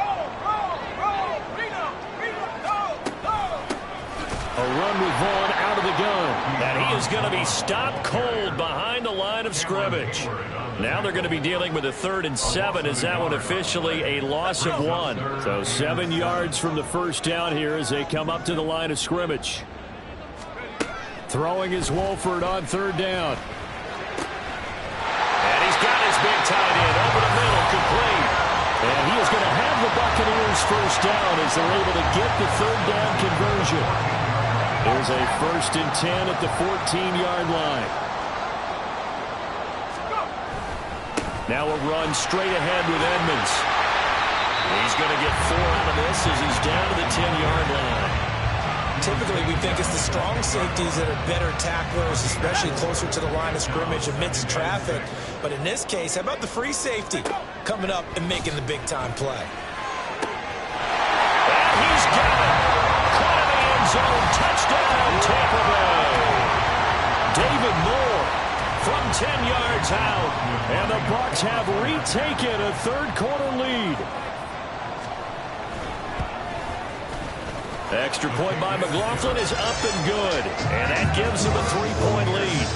A run with Vaughn out of the gun. And he is going to be stopped cold behind the line of scrimmage. Now they're going to be dealing with a 3rd and 7. Is that one officially a loss of 1? So 7 yards from the first down here as they come up to the line of scrimmage. Throwing is Wolford on 3rd down. And he's got his big tight end over the middle, complete. And he is going to have the Buccaneers first down as they're able to get the 3rd down conversion. There's a 1st and 10 at the 14-yard line. Now a run straight ahead with Edmonds. He's going to get 4 out of this as he's down to the 10-yard line. Typically, we think it's the strong safeties that are better tacklers, especially closer to the line of scrimmage amidst traffic. But in this case, how about the free safety coming up and making the big-time play? And he's got it. Caught in the end zone. Touchdown, Tampa Bay. David Moore from 10 yards out. And the Bucs have retaken a third-quarter lead. Extra point by McLaughlin is up and good. And that gives him a 3-point lead.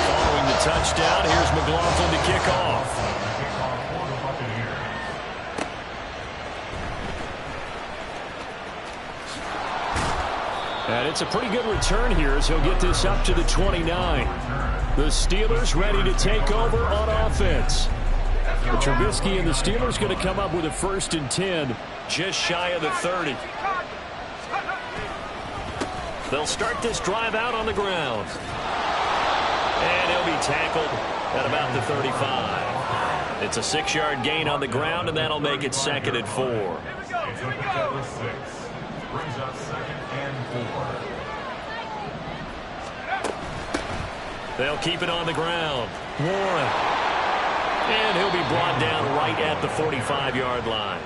Following the touchdown, here's McLaughlin to kick off. And it's a pretty good return here as he'll get this up to the 29. The Steelers ready to take over on offense. But Trubisky and the Steelers going to come up with a 1st and 10, just shy of the 30. They'll start this drive out on the ground. And he'll be tackled at about the 35. It's a 6-yard gain on the ground, and that'll make it 2nd and 4. Brings up 2nd and 4. They'll keep it on the ground. Warren. And he'll be brought down right at the 45-yard line.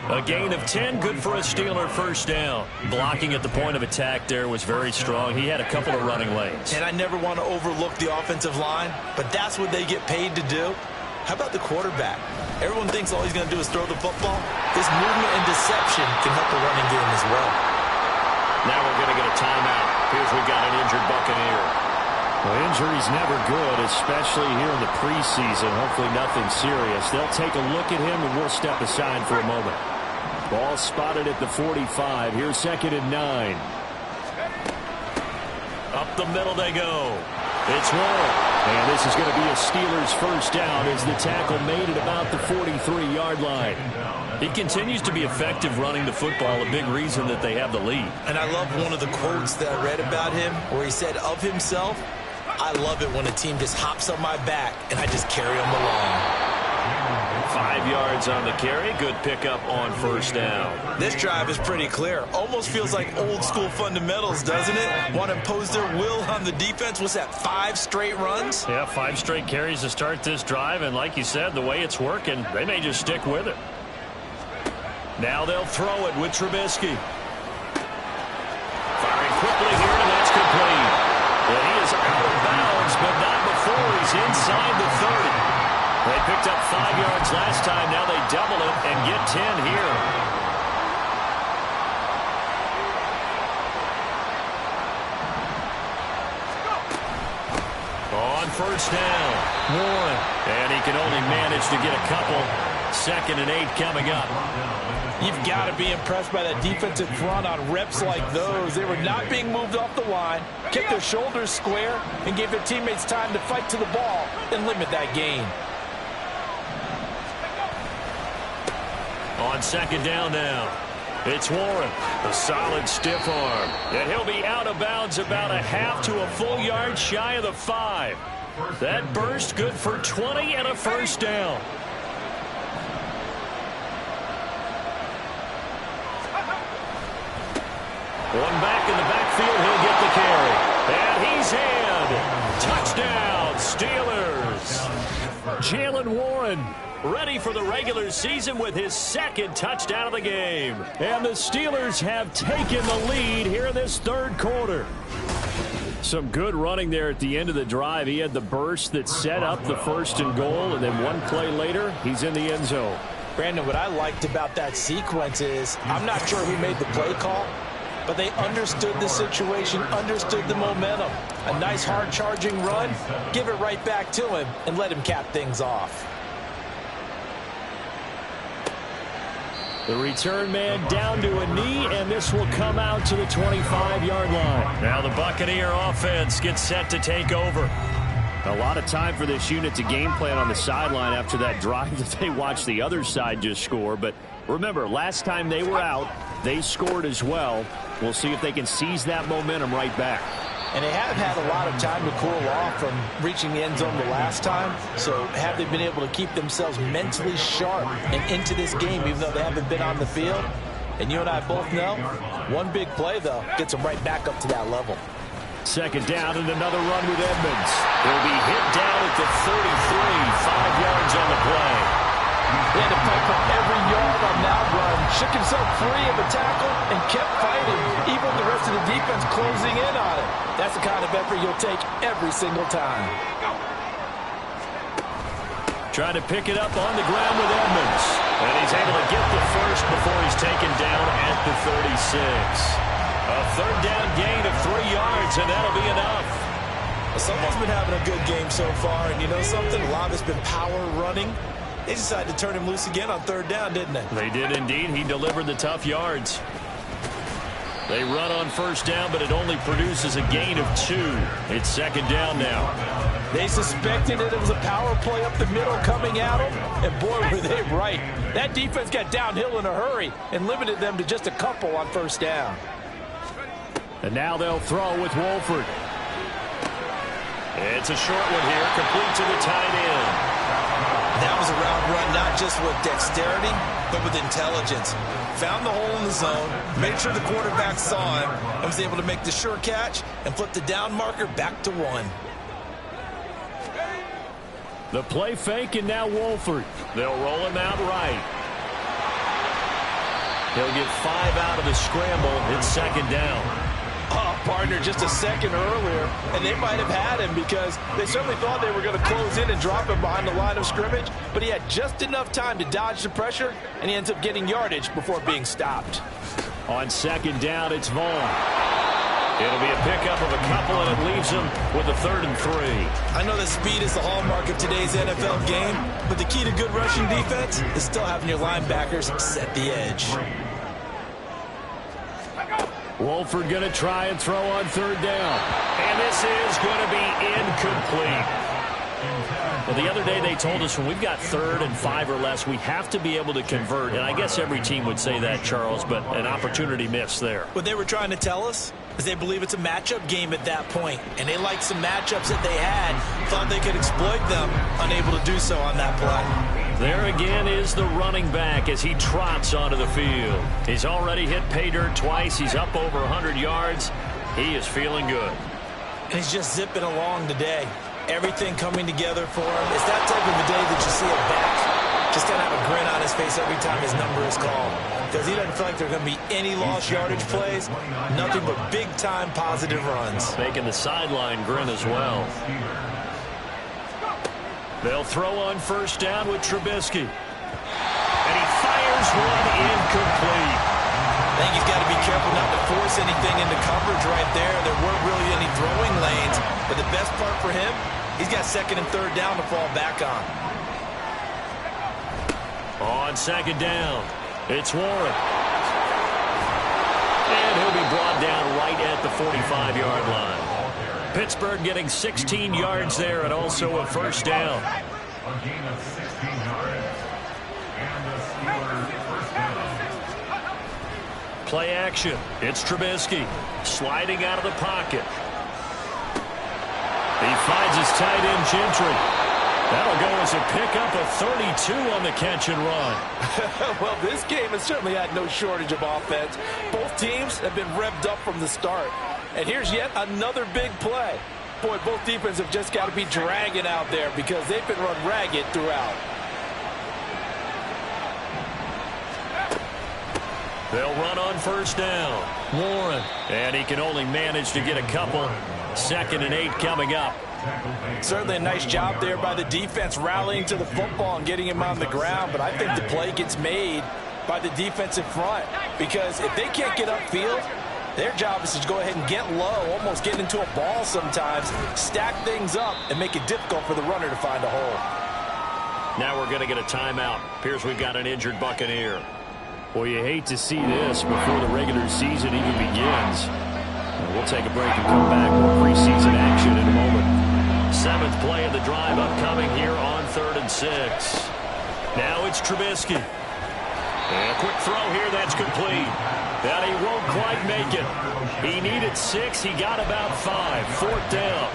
A gain of 10, good for a Steeler first down. Blocking at the point of attack there was very strong. He had a couple of running lanes. And I never want to overlook the offensive line, but that's what they get paid to do. How about the quarterback? Everyone thinks all he's going to do is throw the football. This movement and deception can help the running game as well. Now we're going to get a timeout. Here's we got an injured Buccaneer. Well, injury's never good, especially here in the preseason. Hopefully nothing serious. They'll take a look at him, and we'll step aside for a moment. Ball spotted at the 45. Here's 2nd and 9. Up the middle they go. It's Warren. And this is going to be a Steelers first down as the tackle made at about the 43-yard line. He continues to be effective running the football, a big reason that they have the lead. And I love one of the quotes that I read about him where he said of himself, "I love it when a team just hops on my back and I just carry them along." 5 yards on the carry. Good pickup on first down. This drive is pretty clear. Almost feels like old school fundamentals, doesn't it? Want to impose their will on the defense. What's that, 5 straight runs? Yeah, 5 straight carries to start this drive. And like you said, the way it's working, they may just stick with it. Now they'll throw it with Trubisky. Firing quickly here, and that's complete. And he is out of bounds, but not before he's inside the 30. They picked up 5 yards last time. Now they double it and get 10 here. On first down, Warren. And he can only manage to get a couple. 2nd and 8 coming up. You've got to be impressed by that defensive front on reps like those. They were not being moved off the line, kept their shoulders square, and gave their teammates time to fight to the ball and limit that gain. On 2nd down now, it's Warren. A solid stiff arm. And he'll be out of bounds about a half to a full yard shy of the 5. That burst good for 20 and a first down. One back in the backfield, he'll get the carry. And he's in. Touchdown, Steelers. Jalen Warren ready for the regular season with his 2nd touchdown of the game. And the Steelers have taken the lead here in this 3rd quarter. Some good running there at the end of the drive. He had the burst that set up the 1st and goal, and then one play later, he's in the end zone. Brandon, what I liked about that sequence is I'm not sure who made the play call, but they understood the situation, understood the momentum. A nice hard-charging run, give it right back to him, and let him cap things off. The return man down to a knee, and this will come out to the 25-yard line. Now the Buccaneer offense gets set to take over. A lot of time for this unit to game plan on the sideline after that drive that they watched the other side just score. But remember, last time they were out, they scored as well. We'll see if they can seize that momentum right back. And they have had a lot of time to cool off from reaching the end zone the last time. So have they been able to keep themselves mentally sharp and into this game, even though they haven't been on the field? And you and I both know, one big play, though, gets them right back up to that level. 2nd down and another run with Edmonds. He'll be hit down at the 33, 5 yards on the play. He had to fight for every yard on that run, shook himself free of the tackle, and kept fighting, even with the rest of the defense closing in on it. That's the kind of effort you'll take every single time. Trying to pick it up on the ground with Edmonds. And he's able to get the first before he's taken down at the 36. A 3rd down gain of 3 yards, and that'll be enough. Someone's been having a good game so far, and you know something? A lot of it's been power running. They decided to turn him loose again on 3rd down, didn't they? They did indeed. He delivered the tough yards. They run on 1st down, but it only produces a gain of 2. It's 2nd down now. They suspected it was a power play up the middle coming at them, and boy, were they right. That defense got downhill in a hurry and limited them to just a couple on 1st down. And now they'll throw with Wolford. It's a short one here, complete to the tight end. That was a route run, not just with dexterity, but with intelligence. Found the hole in the zone, made sure the quarterback saw him, and was able to make the sure catch and flip the down marker back to 1. The play fake, and now Wolford. They'll roll him out right. He'll get 5 out of the scramble. It's 2nd down. Oh, partner, just a second earlier, and they might have had him because they certainly thought they were going to close in and drop him behind the line of scrimmage, but he had just enough time to dodge the pressure, and he ends up getting yardage before being stopped. On second down, it's Vaughn. It'll be a pickup of a couple, and it leaves him with a 3rd and 3. I know that speed is the hallmark of today's NFL game, but the key to good rushing defense is still having your linebackers set the edge. Wolford going to try and throw on 3rd down. And this is going to be incomplete. Well, the other day they told us when we've got 3rd and 5 or less, we have to be able to convert. And I guess every team would say that, Charles, but an opportunity missed there. What they were trying to tell us is they believe it's a matchup game at that point. And they liked some matchups that they had, thought they could exploit them, unable to do so on that play. There again is the running back as he trots onto the field. He's already hit pay dirt twice. He's up over 100 yards. He is feeling good. And he's just zipping along today. Everything coming together for him. It's that type of a day that you see a back just kind of have a grin on his face every time his number is called. Because he doesn't feel like there are going to be any lost yardage plays. Nothing but big-time positive runs. Making the sideline grin as well. They'll throw on 1st down with Trubisky. And he fires one incomplete. I think he's got to be careful not to force anything into coverage right there. There weren't really any throwing lanes. But the best part for him, he's got 2nd and 3rd down to fall back on. On 2nd down, it's Warren. And he'll be brought down right at the 45-yard line. Pittsburgh getting 16 yards there and also a 1st down. Play action. It's Trubisky sliding out of the pocket. He finds his tight end, Gentry. That'll go as a pickup of 32 on the catch and run. Well, this game has certainly had no shortage of offense. Both teams have been revved up from the start. And here's yet another big play. Boy, both defenses have just got to be dragging out there because they've been run ragged throughout. They'll run on 1st down. Warren. And he can only manage to get a couple. 2nd and 8 coming up. Certainly a nice job there by the defense rallying to the football and getting him on the ground. But I think the play gets made by the defensive front. Because if they can't get upfield, their job is to go ahead and get low, almost get into a ball sometimes, stack things up, and make it difficult for the runner to find a hole. Now we're going to get a timeout. Appears we've got an injured Buccaneer. Well, you hate to see this before the regular season even begins. We'll take a break and come back with preseason action in a moment. 7th play of the drive upcoming here on 3rd and 6. Now it's Trubisky. And a quick throw here, that's complete. And he won't quite make it. He needed 6, he got about 5. 4th down.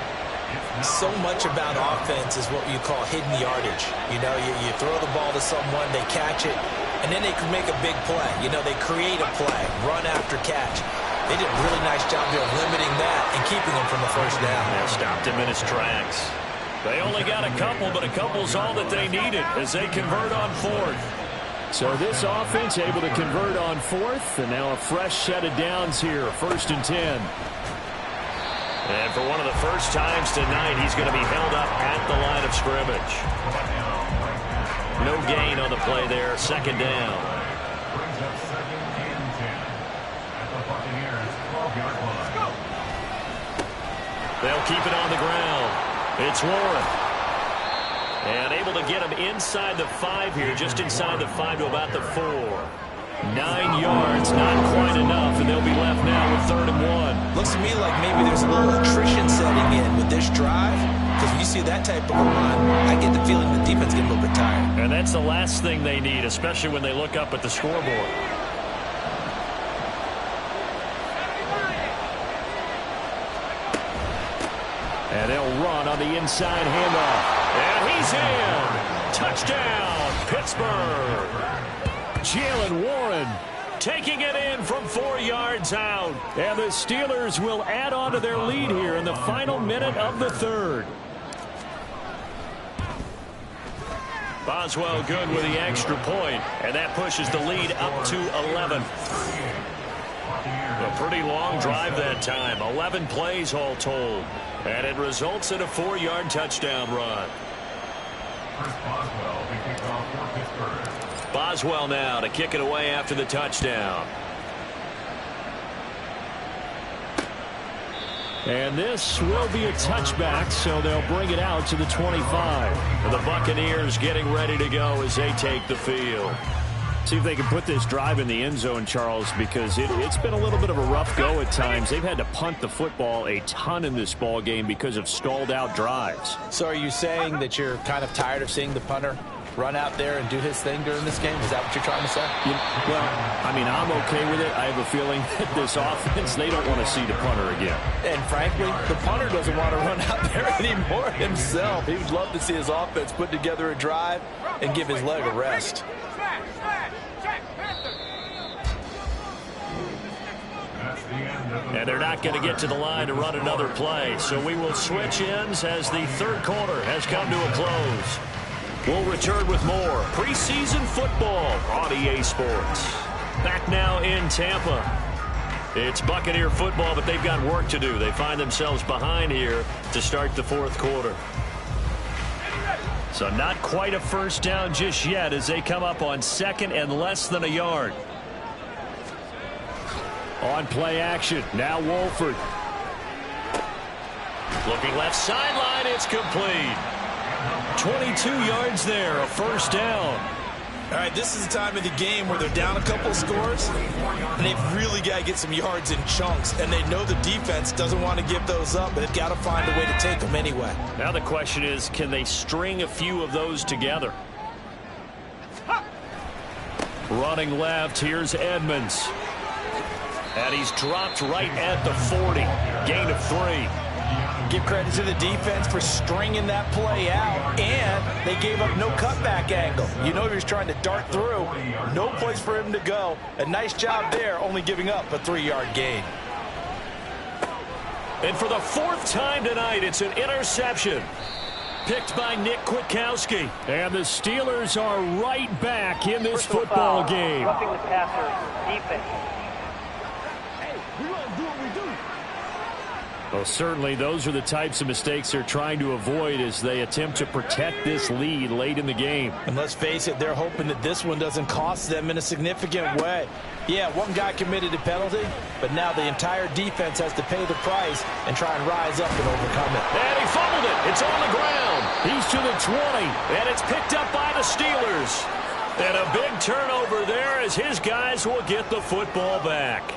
So much about offense is what you call hidden yardage. You know, you throw the ball to someone, they catch it, and then they can make a big play. You know, they create a play, run after catch. They did a really nice job there of limiting that and keeping him from the 1st down. They stopped him in his tracks. They only got a couple, but a couple's all that they needed as they convert on 4th. So this offense able to convert on 4th, and now a fresh set of downs here, 1st and 10. And for one of the first times tonight, he's going to be held up at the line of scrimmage. No gain on the play there, 2nd down. They'll keep it on the ground. It's Warren. And able to get him inside the 5 here, just inside the 5 to about the 4. 9 yards, not quite enough, and they'll be left now with 3rd and 1. Looks to me like maybe there's a little attrition setting in with this drive, because when you see that type of a run, I get the feeling the defense getting a little bit tired. And that's the last thing they need, especially when they look up at the scoreboard. And they'll run on the inside handoff. And he's in. Touchdown, Pittsburgh. Jalen Warren taking it in from 4 yards out. And the Steelers will add on to their lead here in the final minute of the 3rd. Boswell good with the extra point, and that pushes the lead up to 11. A pretty long drive that time, 11 plays all told. And it results in a 4-yard touchdown run. Boswell now to kick it away after the touchdown. And this will be a touchback, so they'll bring it out to the 25. And the Buccaneers getting ready to go as they take the field. See if they can put this drive in the end zone, Charles, because it's been a little bit of a rough go at times. They've had to punt the football a ton in this ball game because of stalled out drives. So are you saying that you're kind of tired of seeing the punter run out there and do his thing during this game? Is that what you're trying to say? Well, I mean, I'm okay with it. I have a feeling that this offense, they don't want to see the punter again. And frankly, the punter doesn't want to run out there anymore himself. He would love to see his offense put together a drive and give his leg a rest. And they're not going to get to the line to run another play. So we will switch ends as the third quarter has come to a close. We'll return with more preseason football on EA Sports. Back now in Tampa. It's Buccaneer football, but they've got work to do. They find themselves behind here to start the fourth quarter. So not quite a first down just yet as they come up on second and less than a yard. On play action, now Wolford. Looking left sideline, it's complete. 22 yards there, a first down. All right, this is the time of the game where they're down a couple of scores, and they've really got to get some yards in chunks, and they know the defense doesn't want to give those up, but they've got to find a way to take them anyway. Now the question is, can they string a few of those together? Running left, here's Edmonds. And he's dropped right at the 40. Gain of 3. Give credit to the defense for stringing that play out, and they gave up no cutback angle. You know he was trying to dart through. No place for him to go. A nice job there, only giving up a 3-yard gain. And for the fourth time tonight, it's an interception. Picked by Nick Kwiatkowski. And the Steelers are right back in this football game. Roughing the passer, defense. Well, certainly those are the types of mistakes they're trying to avoid as they attempt to protect this lead late in the game. And let's face it, they're hoping that this one doesn't cost them in a significant way. Yeah, one guy committed a penalty, but now the entire defense has to pay the price and try and rise up and overcome it. And he fumbled it. It's on the ground. He's to the 20, and it's picked up by the Steelers. And a big turnover there as his guys will get the football back.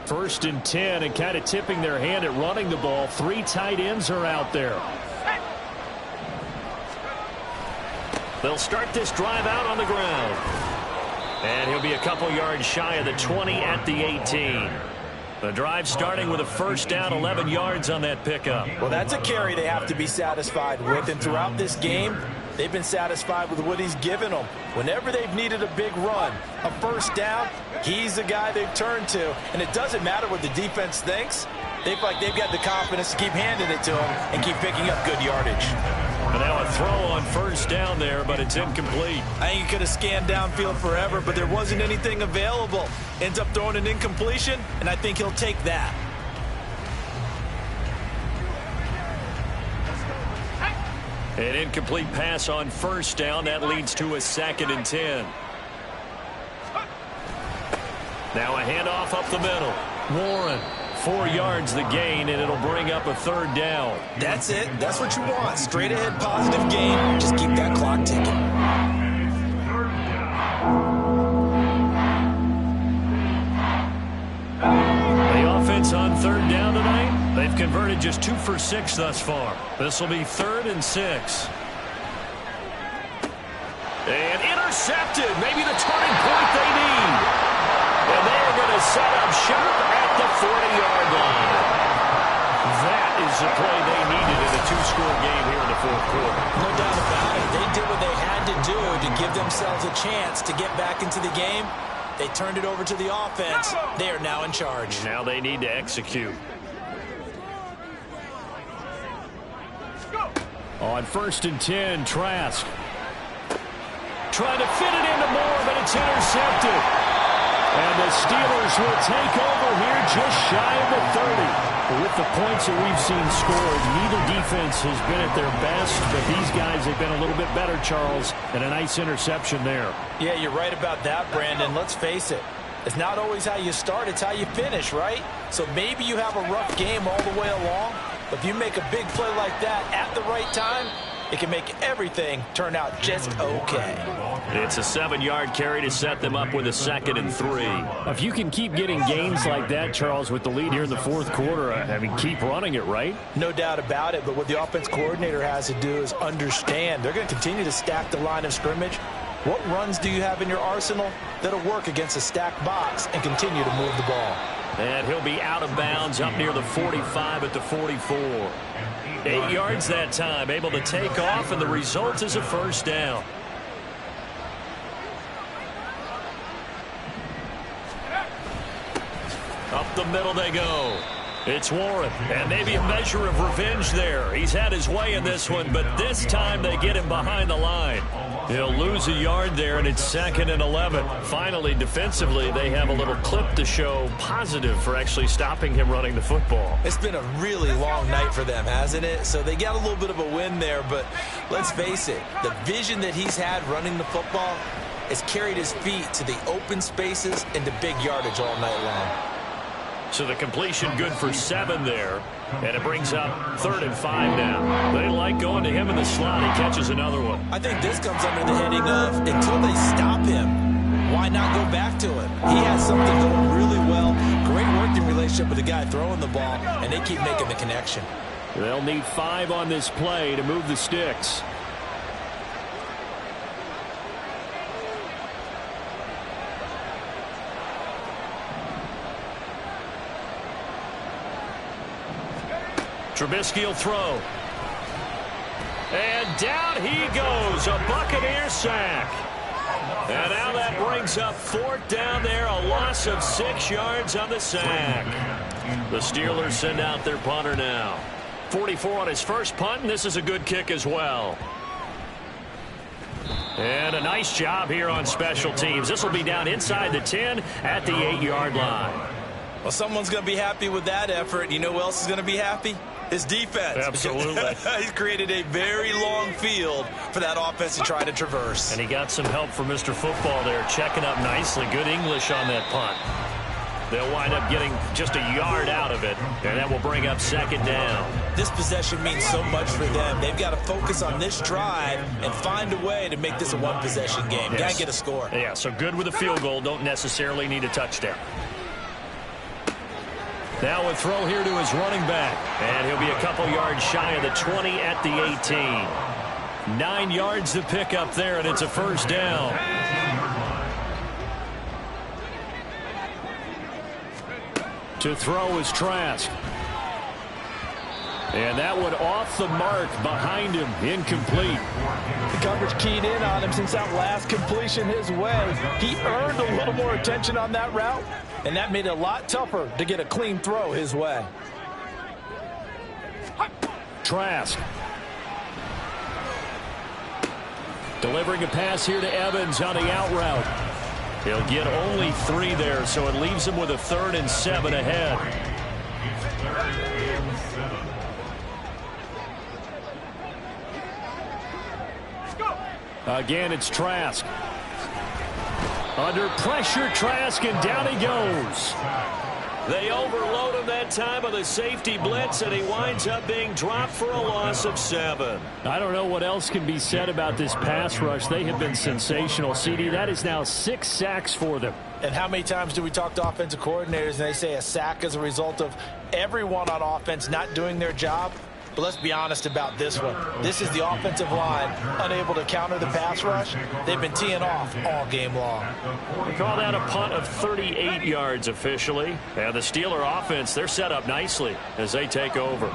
First and 10, and kind of tipping their hand at running the ball. 3 tight ends are out there. They'll start this drive out on the ground. And he'll be a couple yards shy of the 20 at the 18. The drive starting with a first down, 11 yards on that pickup. Well, that's a carry they have to be satisfied with. And throughout this game, they've been satisfied with what he's given them. Whenever they've needed a big run, a first down, he's the guy they've turned to. And it doesn't matter what the defense thinks. They feel like they've got the confidence to keep handing it to him and keep picking up good yardage. And now a throw on first down there, but it's incomplete. I think he could have scanned downfield forever, but there wasn't anything available. Ends up throwing an incompletion, and I think he'll take that. An incomplete pass on first down. That leads to a 2nd and 10. Now a handoff up the middle. Warren, 4 yards the gain, and it'll bring up a 3rd down. That's it. That's what you want. Straight ahead, positive gain. Just keep that clock ticking. The offense on 3rd down tonight, they've converted just 2 for 6 thus far. This will be 3rd and 6. And intercepted. Maybe the turning point they need. And they're going to set up shop at the 40-yard line. That is the play they needed in a 2-score game here in the fourth quarter. No doubt about it. They did what they had to do to give themselves a chance to get back into the game. They turned it over to the offense. They are now in charge. Now they need to execute. On 1st and 10, Trask. Trying to fit it into Moore, but it's intercepted. And the Steelers will take over here just shy of the 30. With the points that we've seen scored, neither defense has been at their best, but these guys have been a little bit better, Charles, and a nice interception there. Yeah, you're right about that, Brandon. Let's face it. It's not always how you start, it's how you finish, right? So maybe you have a rough game all the way along, but if you make a big play like that at the right time, it can make everything turn out just okay. It's a 7-yard carry to set them up with a 2nd and 3. If you can keep getting gains like that, Charles, with the lead here in the fourth quarter, I mean, keep running it, right? No doubt about it, but what the offense coordinator has to do is understand they're going to continue to stack the line of scrimmage. What runs do you have in your arsenal that'll work against a stacked box and continue to move the ball? And he'll be out of bounds up near the 45 at the 44. 8 yards that time, able to take off, and the result is a first down. Up the middle they go. It's Warren, and maybe a measure of revenge there. He's had his way in this one, but this time they get him behind the line. He'll lose a yard there, and it's 2nd and 11. Finally, defensively, they have a little clip to show positive for actually stopping him running the football. It's been a really long night for them, hasn't it? So they got a little bit of a win there, but let's face it, the vision that he's had running the football has carried his feet to the open spaces and to big yardage all night long. So the completion good for 7 there, and it brings up 3rd and 5 now. They like going to him in the slot. He catches another one. I think this comes under the heading of, until they stop him, why not go back to it? He has something going really well, great working relationship with the guy throwing the ball, and they keep making the connection. They'll need 5 on this play to move the sticks. Trubisky will throw. And down he goes. A Buccaneers sack. And now that brings up 4th down there. A loss of 6 yards on the sack. The Steelers send out their punter now. 44 on his first punt, and this is a good kick as well. And a nice job here on special teams. This will be down inside the 10 at the 8-yard line. Well, someone's going to be happy with that effort. You know who else is going to be happy? His defense. Absolutely. He's created a very long field for that offense to try to traverse. And he got some help from Mr. Football there, checking up nicely. Good English on that punt. They'll wind up getting just a yard out of it, and that will bring up 2nd down. This possession means so much for them. They've got to focus on this drive and find a way to make this a one-possession game. Yes. Got to get a score. Yeah, so good with a field goal. Don't necessarily need a touchdown. Now a throw here to his running back. And he'll be a couple yards shy of the 20 at the 18. 9 yards to pick up there, and it's a first down. To throw is Trask. And that one off the mark behind him, incomplete. The coverage keyed in on him since that last completion his way. He earned a little more attention on that route, and that made it a lot tougher to get a clean throw his way. Trask. Delivering a pass here to Evans on the out route. He'll get only 3 there, so it leaves him with a 3rd and 7 ahead. Again, it's Trask. Under pressure, Trask, and down he goes. They overload him that time with a safety blitz, and he winds up being dropped for a loss of 7. I don't know what else can be said about this pass rush. They have been sensational, CD. That is now 6 sacks for them. And how many times do we talk to offensive coordinators and they say a sack is a result of everyone on offense not doing their job? But let's be honest about this one. This is the offensive line unable to counter the pass rush. They've been teeing off all game long. We call that a punt of 38 yards officially. And the Steeler offense, they're set up nicely as they take over.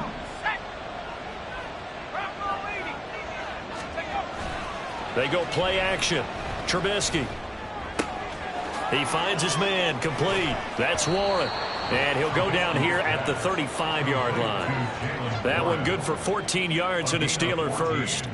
They go play action. Trubisky. He finds his man, complete. That's Warren. And he'll go down here at the 35-yard line. That one good for 14 yards and a Steeler first.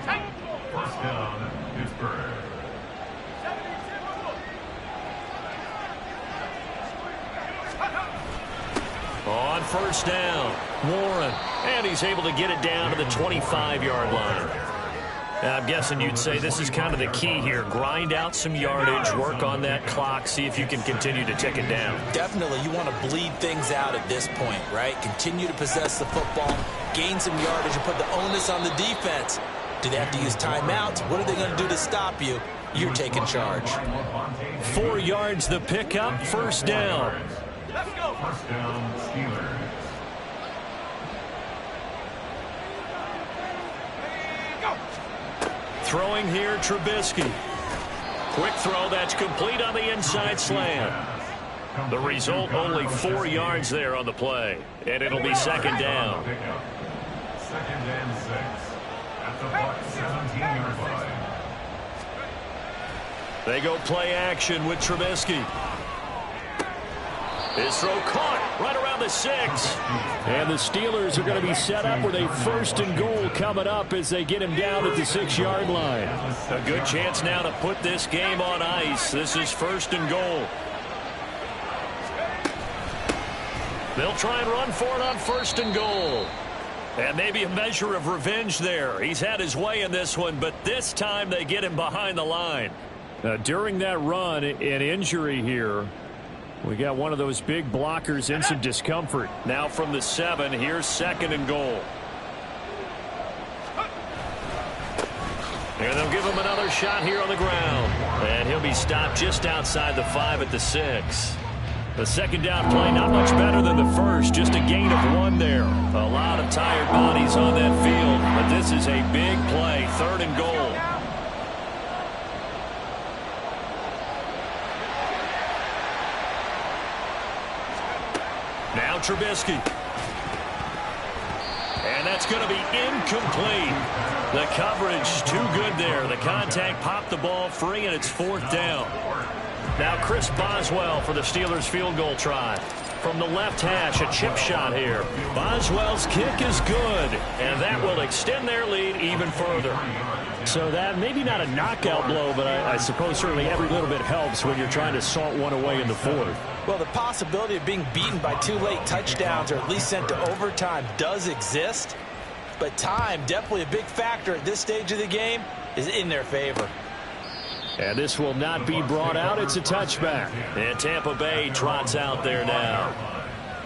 On first down, Warren. And he's able to get it down to the 25-yard line. I'm guessing you'd say this is kind of the key here. Grind out some yardage, work on that clock, see if you can continue to tick it down. Definitely, you want to bleed things out at this point, right? Continue to possess the football, gain some yardage, and put the onus on the defense. Do they have to use timeouts? What are they going to do to stop you? You're taking charge. 4 yards the pickup, first down. Let's go. First down, Steelers. Throwing here, Trubisky. Quick throw, that's complete on the inside slant. The result, only 4 yards there on the play. And it'll be second down. Second and 6. At the Bucs 17-yard line. They go play action with Trubisky. His throw caught right around the 6. And the Steelers are going to be set up with a first and goal coming up as they get him down at the 6-yard line. A good chance now to put this game on ice. This is first and goal. They'll try and run for it on first and goal. And maybe a measure of revenge there. He's had his way in this one, but this time they get him behind the line. During that run, an injury here. We got one of those big blockers in some discomfort. Now from the 7, here's second and goal. And they'll give him another shot here on the ground. And he'll be stopped just outside the 5 at the 6. The second down play not much better than the first, just a gain of 1 there. A lot of tired bodies on that field, but this is a big play, third and goal. Now Trubisky. And that's going to be incomplete. The coverage too good there. The contact popped the ball free, and it's fourth down. Now Chris Boswell for the Steelers field goal try. From the left hash, a chip shot here. Boswell's kick is good, and that will extend their lead even further. So that maybe not a knockout blow, but I suppose certainly every little bit helps when you're trying to salt one away in the fourth. Well, the possibility of being beaten by 2 late touchdowns or at least sent to overtime does exist, but time, definitely a big factor at this stage of the game, is in their favor. And this will not be brought out. It's a touchback. And Tampa Bay trots out there now.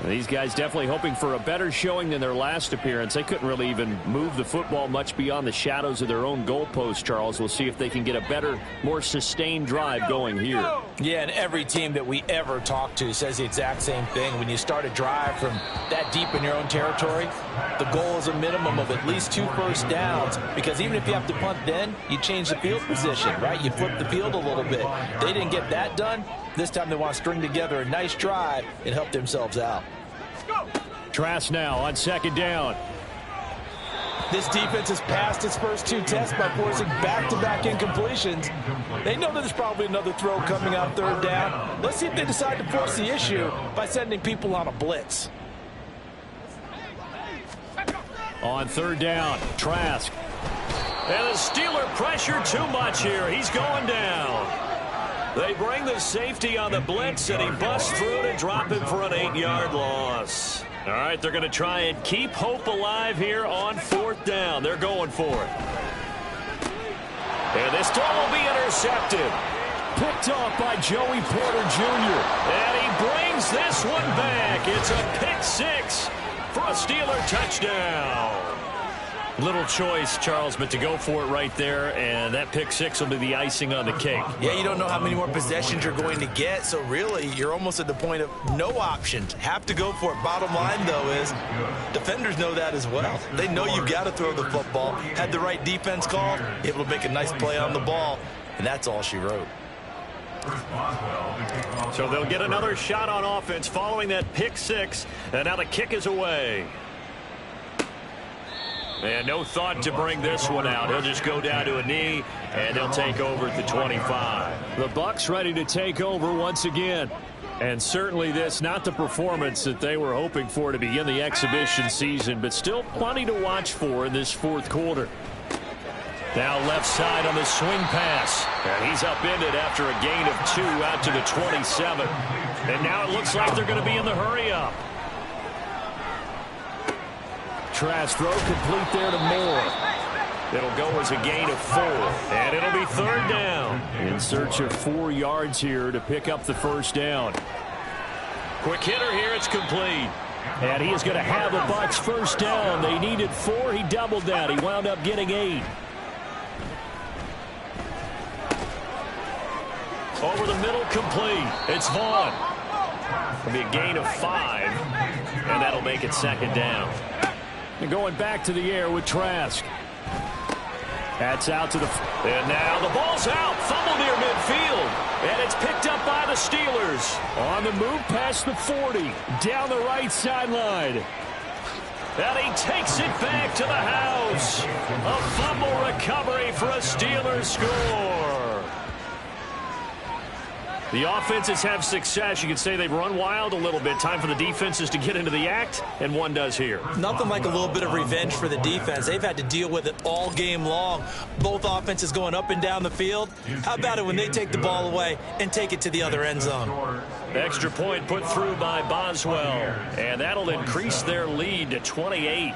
These guys definitely hoping for a better showing than their last appearance. They couldn't really even move the football much beyond the shadows of their own goalpost, Charles. We'll see if they can get a better, more sustained drive going here. Yeah, and every team that we ever talk to says the exact same thing. When you start a drive from that deep in your own territory, the goal is a minimum of at least 2 first downs, because even if you have to punt then, you change the field position, right? You flip the field a little bit. They didn't get that done. This time they want to string together a nice drive and help themselves out. Trask now on second down. This defense has passed its first 2 tests by forcing back-to-back incompletions. They know that there's probably another throw coming on third down. Let's see if they decide to force the issue by sending people on a blitz. On third down, Trask. And the Steeler pressure too much here. He's going down. They bring the safety on the blitz, and he busts through to drop him for an 8-yard loss. All right, they're going to try and keep hope alive here on fourth down. They're going for it. And this throw will be intercepted. Picked off by Joey Porter Jr. And he brings this one back. It's a pick 6 for a Steeler touchdown. Little choice, Charles, but to go for it right there, and that pick 6 will be the icing on the cake. Yeah, you don't know how many more possessions you're going to get, so really you're almost at the point of no options. Have to go for it. Bottom line, though, is defenders know that as well. They know you've got to throw the football. Had the right defense call, able to make a nice play on the ball, and that's all she wrote. So they'll get another shot on offense following that pick 6, and now the kick is away. And no thought to bring this one out. He'll just go down to a knee, and he'll take over at the 25. The Bucs ready to take over once again. And certainly this, not the performance that they were hoping for to begin the exhibition season, but still plenty to watch for in this fourth quarter. Now left side on the swing pass. And he's upended after a gain of 2 out to the 27. And now it looks like they're going to be in the hurry-up. Trask throw complete there to Moore. It'll go as a gain of 4, and it'll be 3rd down. In search of 4 yards here to pick up the first down. Quick hitter here, it's complete. And he is going to have the Bucs first down. They needed 4. He doubled that. He wound up getting 8. Over the middle, complete. It's Vaughn. It'll be a gain of 5, and that'll make it 2nd down. And going back to the air with Trask. That's out to the... And now the ball's out. Fumble near midfield. And it's picked up by the Steelers. On the move past the 40. Down the right sideline. And he takes it back to the house. A fumble recovery for a Steelers score. The offenses have success. You can say they've run wild a little bit. Time for the defenses to get into the act, and one does here. Nothing like a little bit of revenge for the defense. They've had to deal with it all game long. Both offenses going up and down the field. How about it when they take the ball away and take it to the other end zone? Extra point put through by Boswell, and that'll increase their lead to 28.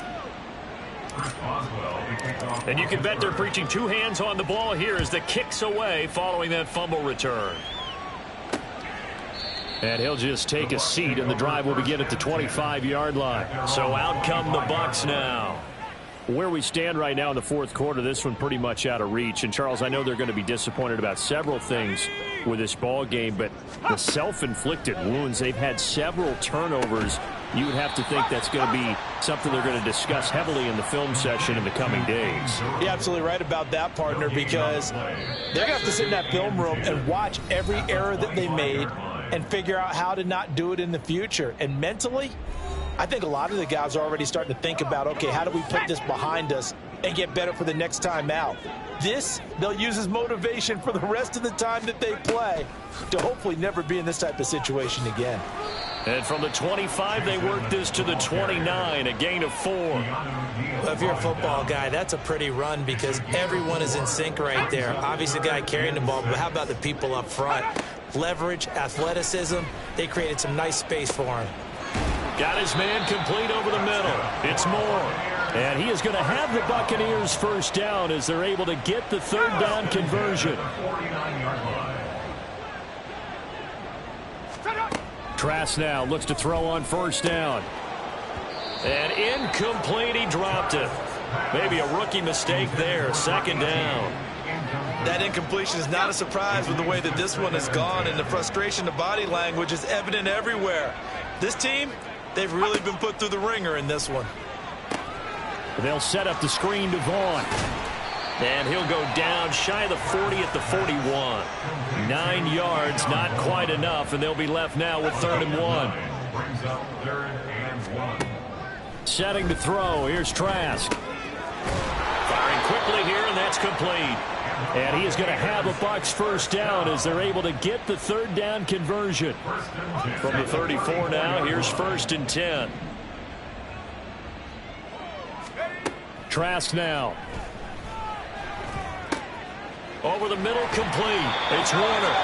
And you can bet they're preaching 2 hands on the ball here as the kick's away following that fumble return. And he'll just take a seat, and the drive will begin at the 25-yard line. So out come the Bucs now. Where we stand right now in the 4th quarter, this one pretty much out of reach. And, Charles, I know they're going to be disappointed about several things with this ball game, but the self-inflicted wounds, they've had several turnovers. You would have to think that's going to be something they're going to discuss heavily in the film session in the coming days. You're absolutely right about that, partner, because they're going to have to sit in that film room and watch every error that they made and figure out how to not do it in the future. And mentally, I think a lot of the guys are already starting to think about, okay, how do we put this behind us and get better for the next time out? This, they'll use as motivation for the rest of the time that they play to hopefully never be in this type of situation again. And from the 25, they work this to the 29, a gain of 4. Well, if you're a football guy, that's a pretty run because everyone is in sync right there. Obviously, the guy carrying the ball, but how about the people up front? Leverage, athleticism, they created some nice space for him. Got his man complete over the middle. It's Moore. And he is going to have the Buccaneers first down as they're able to get the 3rd down conversion. Trask now looks to throw on 1st down. And incomplete, he dropped it. Maybe a rookie mistake there, 2nd down. That incompletion is not a surprise with the way that this one has gone, and the frustration, the body language is evident everywhere. This team, they've really been put through the ringer in this one. They'll set up the screen to Vaughn. And he'll go down shy of the 40 at the 41. 9 yards, not quite enough, and they'll be left now with 3rd and 1. Setting to throw. Here's Trask. Firing quickly here, and that's complete. And he is going to have a Bucs first down as they're able to get the 3rd down conversion. From the 34 now, here's 1st and 10. Trask now. Over the middle, complete. It's Warner.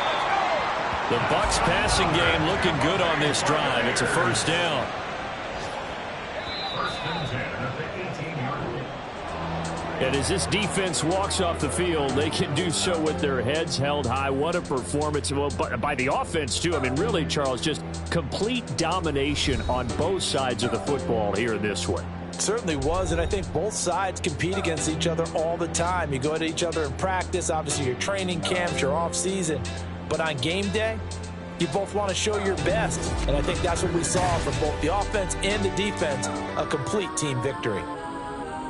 The Bucs passing game looking good on this drive. It's a 1st down. And as this defense walks off the field, they can do so with their heads held high. What a performance. Well, by the offense, too. I mean, really, Charles, just complete domination on both sides of the football here in this one. Certainly was, and I think both sides compete against each other all the time. You go to each other in practice, obviously your training camps, your off season, but on game day, you both want to show your best, and I think that's what we saw from both the offense and the defense, a complete team victory.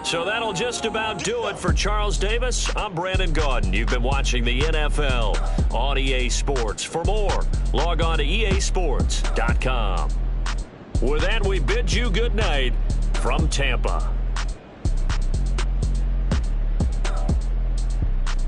So that'll just about do it for Charles Davis. I'm Brandon Gaudin. You've been watching the NFL on EA Sports. For more, log on to easports.com. With that, we bid you good night from Tampa.